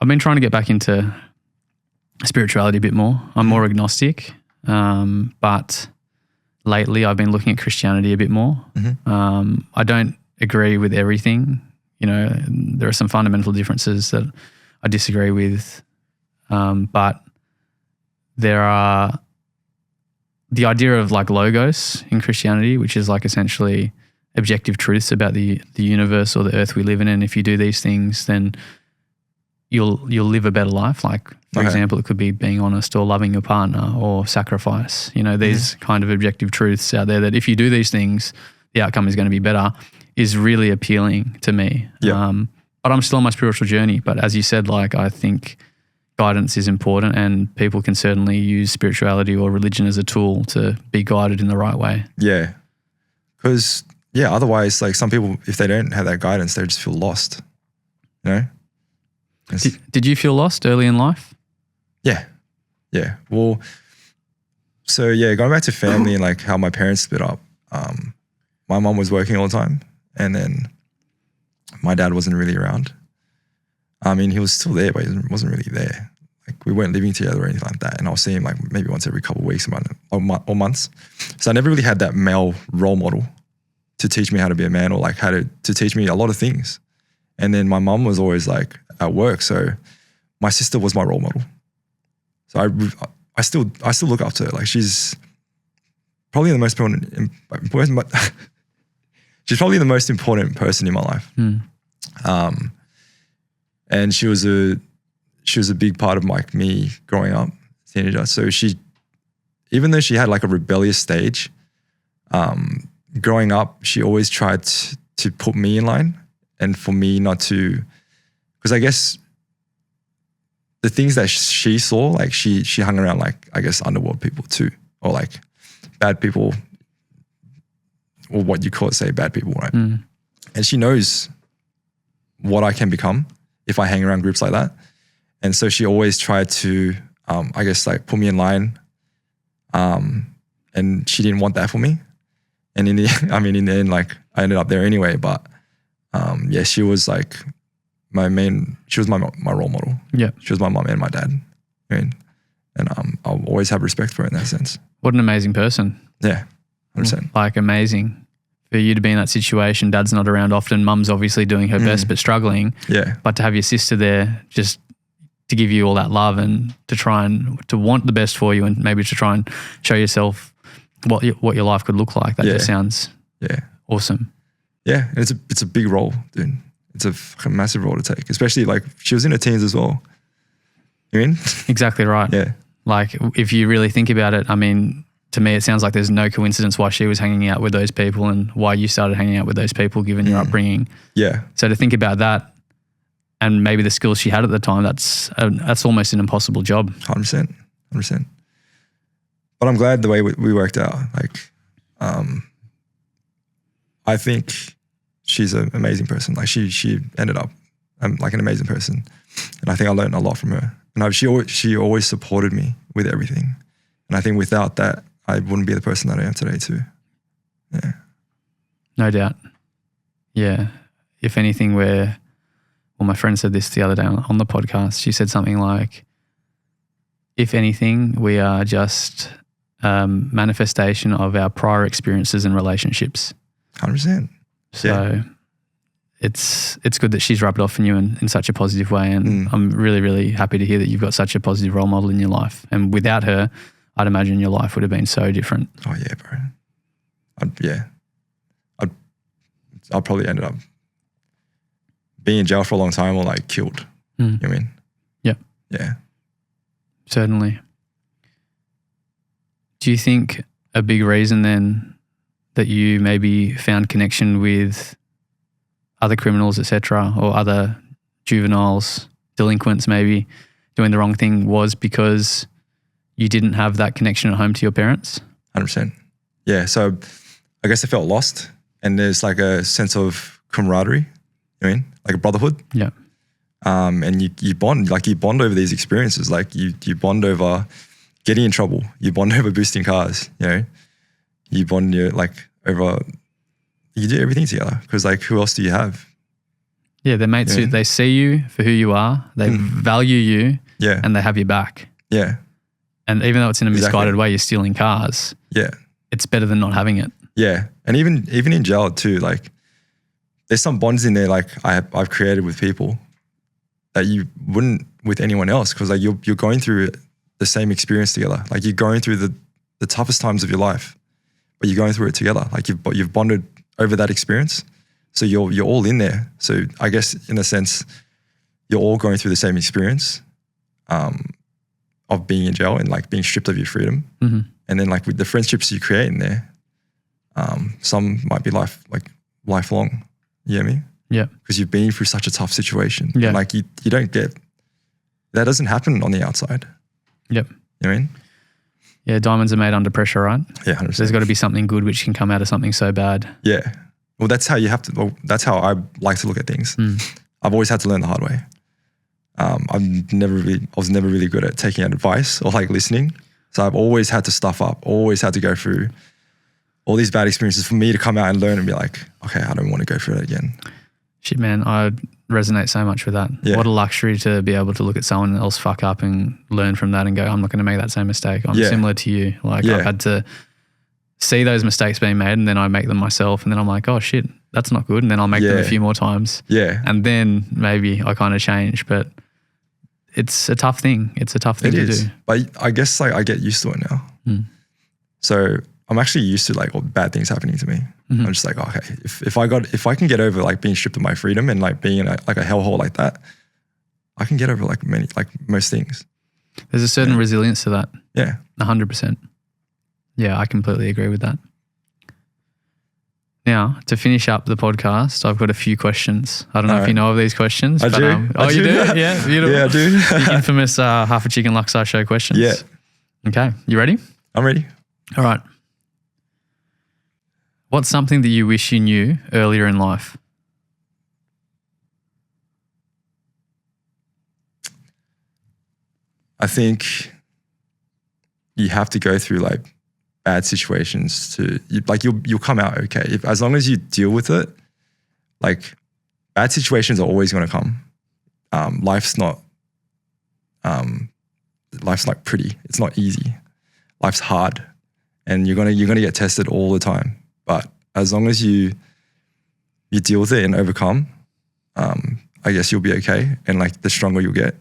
I've been trying to get back into spirituality a bit more. I'm more agnostic, but lately I've been looking at Christianity a bit more. Mm-hmm. I don't agree with everything. There are some fundamental differences that I disagree with, but there are the idea of like logos in Christianity, which is like essentially objective truths about the universe or the earth we live in, and if you do these things, then you'll live a better life. Like, for example, it could be being honest or loving your partner or sacrifice. You know, these kind of objective truths out there that if you do these things, the outcome is going to be better, is really appealing to me. But I'm still on my spiritual journey. But as you said, like, I think guidance is important, and people can certainly use spirituality or religion as a tool to be guided in the right way. Yeah. Because, otherwise, like, some people, if they don't have that guidance, they just feel lost, you know? Did you feel lost early in life? Yeah. Well, so going back to family and like how my parents split up, my mom was working all the time, and then my dad wasn't really around. I mean, he was still there, but he wasn't really there. Like, we weren't living together or anything like that. And I'll see him like maybe once every couple of weeks or months. So I never really had that male role model to teach me how to be a man, or like how to teach me a lot of things. And then my mom was always like at work. So my sister was my role model. So I still look up to her. Like, she's probably the most important she's probably the most important person in my life. And she was a big part of like me growing up, teenager. So even though she had like a rebellious stage, growing up, she always tried to put me in line, and for me not to, because I guess the things that she saw, like she hung around like, I guess, underworld people too, or like bad people, or what you call it, say bad people, right? And she knows what I can become if I hang around groups like that. And so she always tried to, I guess, like put me in line. And she didn't want that for me. And in the end, like, I ended up there anyway. But she was like my role model. Yeah. She was my mom and my dad. I mean, and I'll always have respect for her in that sense. What an amazing person. Yeah, 100%. Like, amazing. For you to be in that situation, dad's not around often, mum's obviously doing her best but struggling. Yeah. But to have your sister there just to give you all that love and to try and to want the best for you, and maybe to try and show yourself what your life could look like. That just sounds awesome. Yeah, and it's a big role, dude. It's a fucking massive role to take, especially like she was in her teens as well. You mean? Exactly right. Yeah. Like, if you really think about it, I mean, to me, it sounds like there's no coincidence why she was hanging out with those people and why you started hanging out with those people, given your upbringing. Yeah. So to think about that, and maybe the skills she had at the time, that's almost an impossible job. 100%. But I'm glad the way we worked out. Like, I think she's an amazing person. Like, she ended up like an amazing person, and I think I learned a lot from her. And she always supported me with everything. And I think without that, I wouldn't be the person that I am today too. Yeah. No doubt. Yeah. If anything, my friend said this the other day on the podcast. She said something like, if anything, we are just manifestation of our prior experiences and relationships. 100%. So it's good that she's rubbed off on you in such a positive way. And I'm really, really happy to hear that you've got such a positive role model in your life. And without her, I'd imagine your life would have been so different. Oh yeah, bro. I'll probably ended up being in jail for a long time, or like killed. You know what I mean? Yeah. Yeah. Certainly. Do you think a big reason then that you maybe found connection with other criminals, etc., or other juveniles, delinquents maybe doing the wrong thing, was because you didn't have that connection at home to your parents? 100%. Yeah. So I guess I felt lost, and there's like a sense of camaraderie, you know what I mean? Like a brotherhood. Yeah. And you bond over these experiences. Like you bond over getting in trouble. You bond over boosting cars, you know? You bond over, you do everything together, because like, who else do you have? Yeah, they're mates. Yeah. They see you for who you are. They value you. Yeah. And they have your back. Yeah. And even though it's in a misguided way, you're stealing cars. Yeah. It's better than not having it. Yeah. And even in jail too, like there's some bonds in there like I've created with people that you wouldn't with anyone else, because like you're going through the same experience together. Like you're going through the toughest times of your life, but you're going through it together. Like you've bonded over that experience. So you're all in there. So I guess in a sense, you're all going through the same experience of being in jail and like being stripped of your freedom. Mm-hmm. And then like with the friendships you create in there, some might be lifelong. You know what I mean? Yeah. Because you've been through such a tough situation. Yeah. And like you don't get, that doesn't happen on the outside. Yep. You know what I mean? Yeah, diamonds are made under pressure, right? Yeah, 100%. There's got to be something good which can come out of something so bad. Yeah. Well, that's how that's how I like to look at things. I've always had to learn the hard way. I was never really good at taking advice or like listening. So I've always had to stuff up, always had to go through all these bad experiences for me to come out and learn and be like, okay, I don't want to go through it again. Shit, man, I resonate so much with that. Yeah. What a luxury to be able to look at someone else fuck up and learn from that and go, I'm not going to make that same mistake. I'm similar to you. Like I've had to see those mistakes being made and then I make them myself and then I'm like, oh shit, that's not good. And then I'll make them a few more times. Yeah. And then maybe I kind of change, but it's a tough thing. It's a tough thing to do. But I guess like I get used to it now. So I'm actually used to like all bad things happening to me. I'm just like, okay, if I can get over like being stripped of my freedom and like being in a hellhole like that, I can get over like most things. There's a certain resilience to that. Yeah. 100%. Yeah, I completely agree with that. Now, to finish up the podcast, I've got a few questions. I don't know if you know of these questions. I do. You do? Yeah, beautiful. Yeah, I do. The infamous Halfachickenlaksa Show questions. Yeah. Okay, you ready? I'm ready. All right. What's something that you wish you knew earlier in life? I think you have to go through like bad situations you'll come out okay. As long as you deal with it, like bad situations are always going to come. Life's not pretty. It's not easy. Life's hard and you're gonna get tested all the time. But as long as you deal with it and overcome, I guess you'll be okay. And like the stronger you'll get.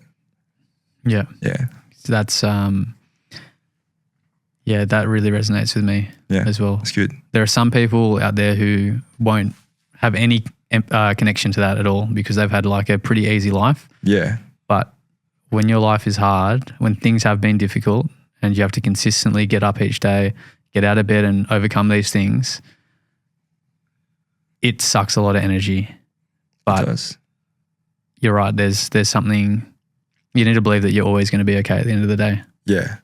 Yeah. Yeah. That's that really resonates with me as well. That's good. There are some people out there who won't have any connection to that at all because they've had like a pretty easy life. Yeah. But when your life is hard, when things have been difficult and you have to consistently get up each day, get out of bed and overcome these things, it sucks a lot of energy. But it does. You're right. There's something, you need to believe that you're always going to be okay at the end of the day. Yeah.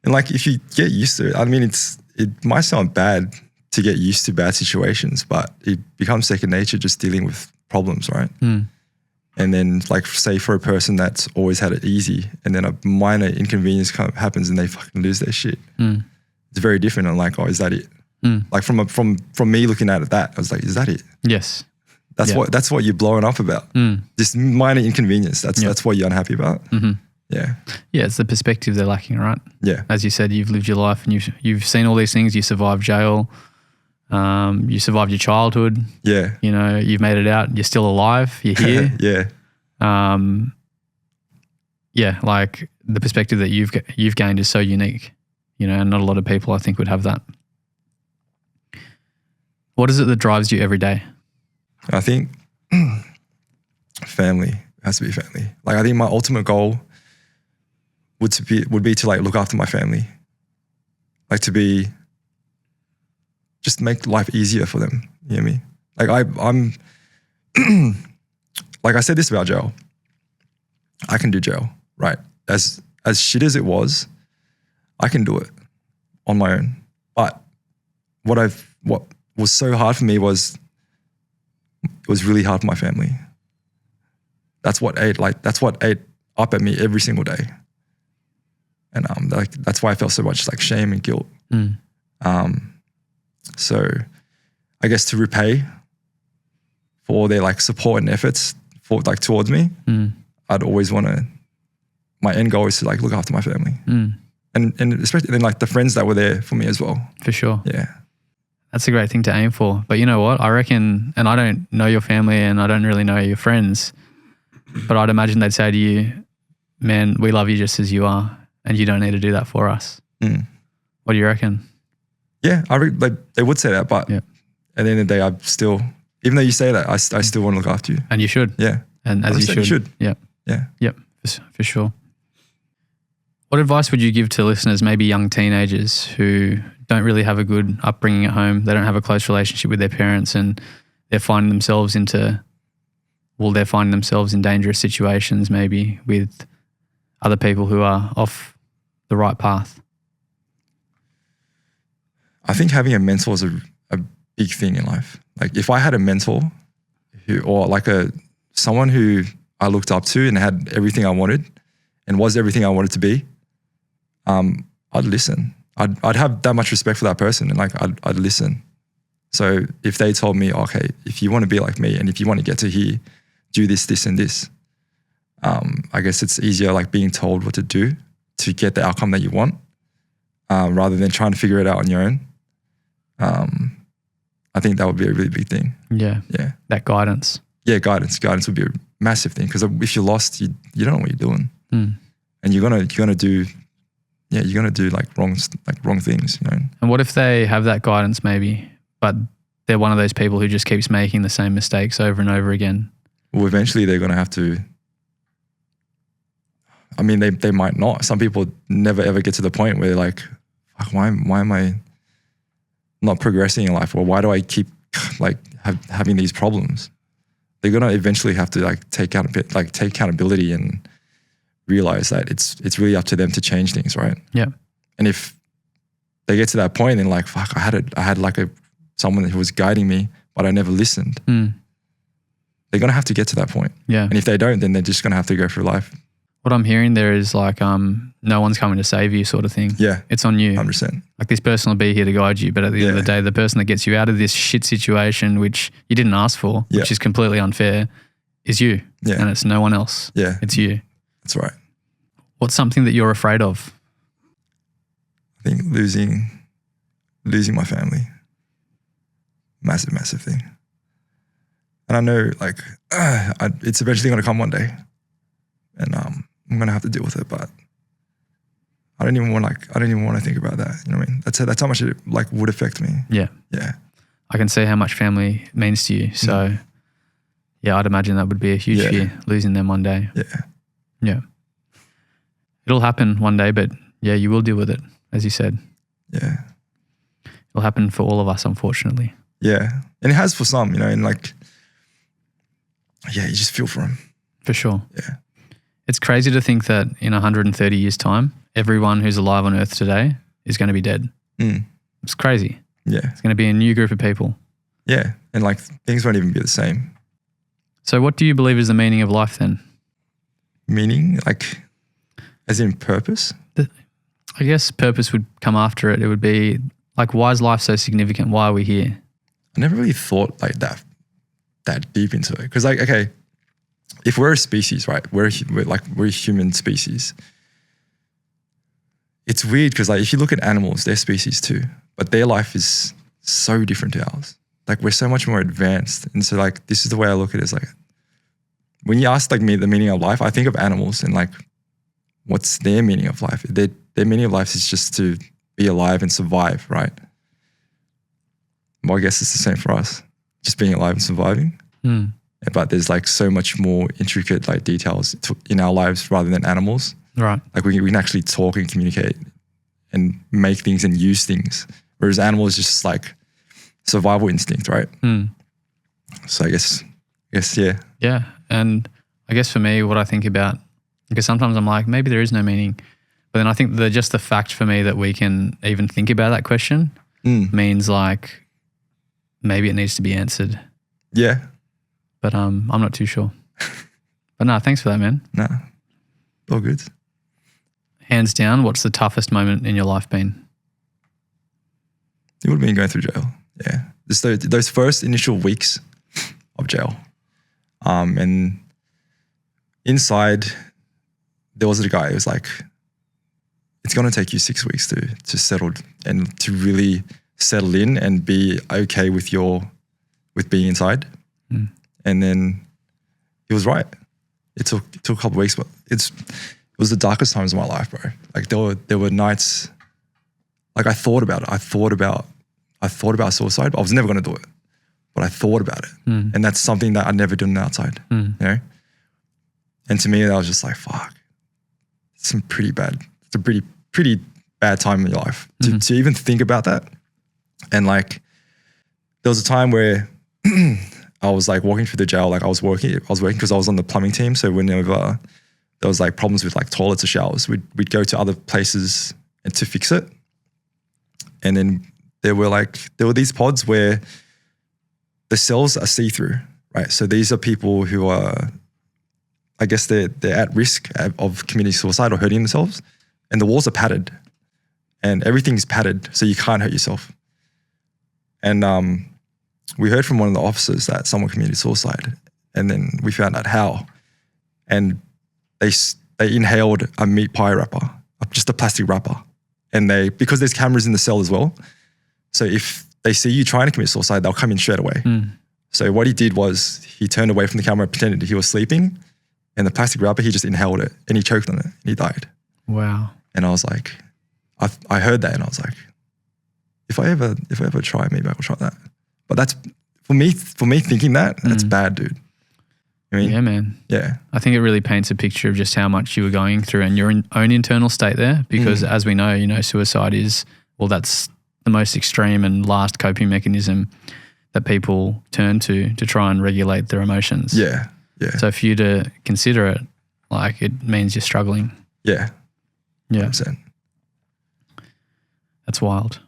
And like if you get used to it, I mean, it might sound bad to get used to bad situations, but it becomes second nature just dealing with problems, right? And then like say for a person that's always had it easy and then a minor inconvenience happens and they fucking lose their shit. It's very different. And like, oh, is that it? Like from me looking at that, I was like, is that it? Yes. That's what you're blowing up about. This minor inconvenience. That's what you're unhappy about. Yeah. Yeah, it's the perspective they're lacking, right? Yeah. As you said, you've lived your life and you've seen all these things. You survived jail. You survived your childhood. Yeah. You know, you've made it out. You're still alive. You're here. Yeah. Yeah, like the perspective that you've gained is so unique, you know, and not a lot of people I think would have that. What is it that drives you every day? I think family. It has to be family. Like I think my ultimate goal would be to like look after my family. Like to just make life easier for them. You know what I mean? Like I'm like I said this about jail. I can do jail, right? As shit as it was, I can do it on my own. But what was so hard for me was really hard for my family. That's what ate up at me every single day. And like that's why I felt so much like shame and guilt. So I guess to repay for all their like support and efforts towards me, I'd always my end goal is to like look after my family. And especially then like the friends that were there for me as well. For sure. Yeah. That's a great thing to aim for. But you know what? I reckon, and I don't know your family and I don't really know your friends, but I'd imagine they'd say to you, man, we love you just as you are and you don't need to do that for us. What do you reckon? Yeah, they would say that, but at the end of the day, I still, even though you say that, I still want to look after you. And you should. Yeah. And as you should. Yeah. Yeah. Yep, for sure. What advice would you give to listeners, maybe young teenagers who don't really have a good upbringing at home? They don't have a close relationship with their parents, and they're finding themselves in dangerous situations, maybe with other people who are off the right path? I think having a mentor is a big thing in life. Like if I had a mentor someone who I looked up to and had everything I wanted and was everything I wanted to be, I'd listen. I'd have that much respect for that person, and like I'd listen. So if they told me, okay, if you want to be like me and if you want to get to here, do this, this, and this. I guess it's easier like being told what to do to get the outcome that you want, rather than trying to figure it out on your own. I think that would be a really big thing. Yeah. Yeah. That guidance. Yeah, guidance. Guidance would be a massive thing, because if you're lost, you don't know what you're doing, and you're gonna do like wrong things, you know. And what if they have that guidance maybe, but they're one of those people who just keeps making the same mistakes over and over again? Well, eventually they're gonna have to. I mean, they might not. Some people never ever get to the point where they're like, why am I not progressing in life, or why do I keep like having these problems? They're gonna eventually have to like take accountability and realize that it's really up to them to change things, right? Yeah. And if they get to that point, then like, fuck, I had like someone who was guiding me, but I never listened. They're gonna have to get to that point. Yeah. And if they don't, then they're just gonna have to go through life. What I'm hearing there is like, no one's coming to save you, sort of thing. Yeah. It's on you. 100%. Like this person will be here to guide you, but at the end of the day, the person that gets you out of this shit situation, which you didn't ask for, which is completely unfair, is you. Yeah. And it's no one else. Yeah. It's you. That's right. What's something that you're afraid of? I think losing my family. Massive, massive thing. And I know like it's eventually going to come one day, and I'm going to have to deal with it, but I don't even want to think about that. You know what I mean? That's how much it like would affect me. Yeah. Yeah. I can see how much family means to you. So yeah, I'd imagine that would be a huge fear, losing them one day. Yeah. Yeah. It'll happen one day, but yeah, you will deal with it, as you said. Yeah. It'll happen for all of us, unfortunately. Yeah. And it has for some, you know, and like, yeah, you just feel for them. For sure. Yeah. It's crazy to think that in 130 years' time, everyone who's alive on Earth today is going to be dead. It's crazy. Yeah. It's going to be a new group of people. Yeah. And like things won't even be the same. So what do you believe is the meaning of life then? Meaning, like, as in purpose? I guess purpose would come after it. It would be like, why is life so significant? Why are we here? I never really thought like that deep into it. Because like, okay, if we're a species, right? We're a human species. It's weird because like if you look at animals, they're species too, but their life is so different to ours. Like we're so much more advanced. And so like, this is the way I look at it, is like, when you ask like me the meaning of life, I think of animals and like, what's their meaning of life? Their meaning of life is just to be alive and survive, right? Well, I guess it's the same for us, just being alive and surviving. But there's like so much more intricate like details in our lives rather than animals. Right. Like we can actually talk and communicate and make things and use things. Whereas animals just like survival instinct, right? So I guess, yeah. Yeah. And I guess for me, what I think about, because sometimes I'm like, maybe there is no meaning. But then I think that just the fact for me that we can even think about that question means like maybe it needs to be answered. Yeah. But I'm not too sure. But no, thanks for that, man. No, all good. Hands down, what's the toughest moment in your life been? It would have been going through jail. Yeah. Just those first initial weeks of jail. And inside, there was a guy who was like, it's going to take you 6 weeks to settle and to really settle in and be okay with being inside. And then he was right. It took a couple of weeks, but it was the darkest times of my life, bro. Like there were nights, like I thought about it. I thought about suicide, but I was never going to do it. but I thought about it. And that's something that I'd never done outside, you know? And to me, I was just like, fuck, it's a pretty bad time in your life to even think about that. And like, there was a time where I was like walking through the jail, like I was working because I was on the plumbing team. So whenever there was like problems with like toilets or showers, we'd go to other places and to fix it. And then there were these pods where the cells are see-through, right? So these are people who are, I guess they're at risk of committing suicide or hurting themselves. And the walls are padded and everything's padded so you can't hurt yourself. And we heard from one of the officers that someone committed suicide, and then we found out how. And they inhaled a meat pie wrapper, just a plastic wrapper. And because there's cameras in the cell as well, so if they see you trying to commit suicide, they'll come in straight away. So what he did was he turned away from the camera, pretended he was sleeping, and the plastic wrapper, he just inhaled it and he choked on it and he died. Wow. And I was like, I heard that and I was like, if I ever try, maybe I will try that. But that's, for me thinking that's bad, dude. I mean, yeah, man. Yeah. I think it really paints a picture of just how much you were going through and your own internal state there, because as we know, suicide is, well, that's the most extreme and last coping mechanism that people turn to try and regulate their emotions. Yeah. Yeah. So for you to consider it, like, it means you're struggling. Yeah. Yeah. 100%. That's wild.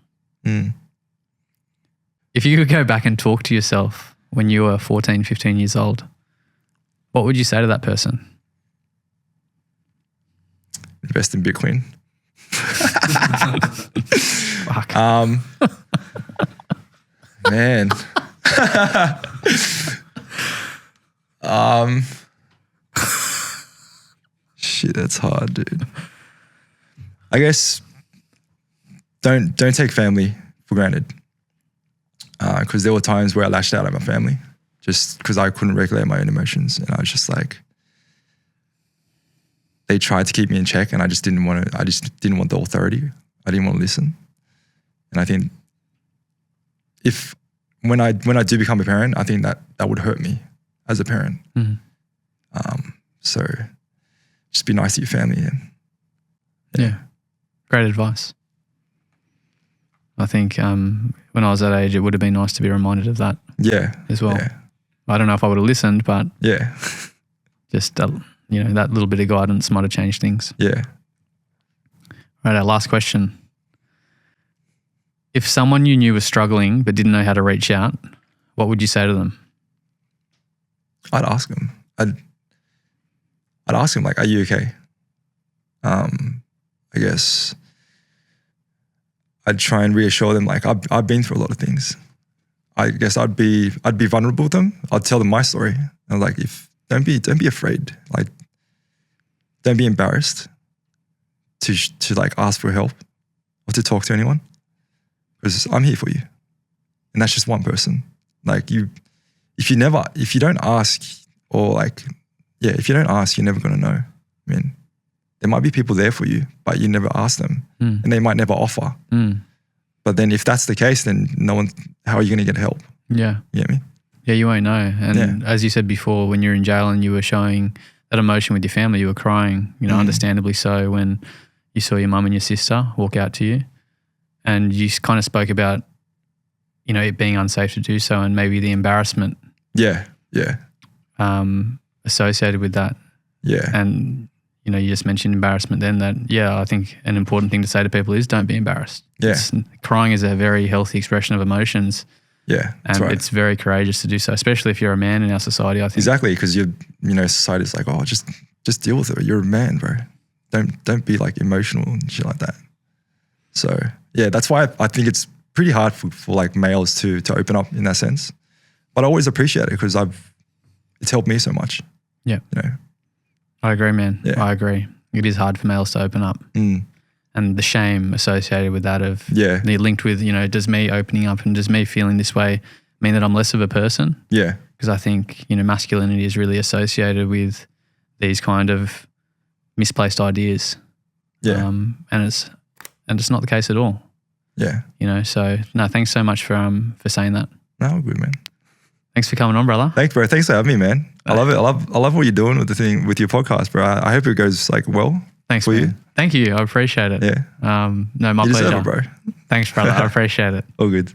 If you could go back and talk to yourself when you were 14, 15 years old, what would you say to that person? Invest in Bitcoin. Fuck. Man. Shit, that's hard, dude. I guess don't take family for granted. Because there were times where I lashed out at my family just because I couldn't regulate my own emotions, and I was just like, they tried to keep me in check, and I just didn't want to. I just didn't want the authority. I didn't want to listen. And I think when I do become a parent, I think that would hurt me as a parent. So just be nice to your family. And yeah. Great advice. I think when I was that age, it would have been nice to be reminded of that. Yeah. As well. Yeah. I don't know if I would have listened, but yeah, just that little bit of guidance might have changed things. Yeah. Right, our last question. If someone you knew was struggling but didn't know how to reach out, what would you say to them? I'd ask them. I'd ask them, like, are you okay? I guess I'd try and reassure them, like, I've been through a lot of things. I guess I'd be vulnerable with them. I'd tell them my story. And like, don't be afraid. Like, don't be embarrassed to like ask for help or to talk to anyone, because I'm here for you. And that's just one person. Like, if you don't ask, or like, yeah, if you don't ask, you're never going to know. I mean, there might be people there for you, but you never ask them, and they might never offer. But then if that's the case, then how are you going to get help? Yeah. You get me? Yeah, you won't know. And as you said before, when you're in jail and you were showing that emotion with your family, you were crying, understandably so, when you saw your mum and your sister walk out to you, and you kind of spoke about, it being unsafe to do so, and maybe the embarrassment. Yeah. Associated with that. Yeah. And, you just mentioned embarrassment then, that, I think an important thing to say to people is don't be embarrassed. Yeah. Crying is a very healthy expression of emotions. Yeah. And right. It's very courageous to do so, especially if you're a man in our society, I think. Exactly, because society's like, oh, just deal with it. You're a man, bro. Don't be like emotional and shit like that. So yeah, that's why I think it's pretty hard for like males to open up in that sense. But I always appreciate it because it's helped me so much. Yeah. I agree, man. Yeah. I agree. It is hard for males to open up. And the shame associated with that of they're linked with, does me opening up and does me feeling this way mean that I'm less of a person? Yeah. Because I think, masculinity is really associated with these kind of misplaced ideas. Yeah. And it's not the case at all. Yeah. So no, thanks so much for saying that. No, good, man. Thanks for coming on, brother. Thanks, bro. Thanks for having me, man. I love it. I love what you're doing with your podcast, bro. I hope it goes like well. Thanks, man. You. Thank you. I appreciate it. Yeah. No, my pleasure. You deserve it, bro. Thanks, brother. I appreciate it. All good.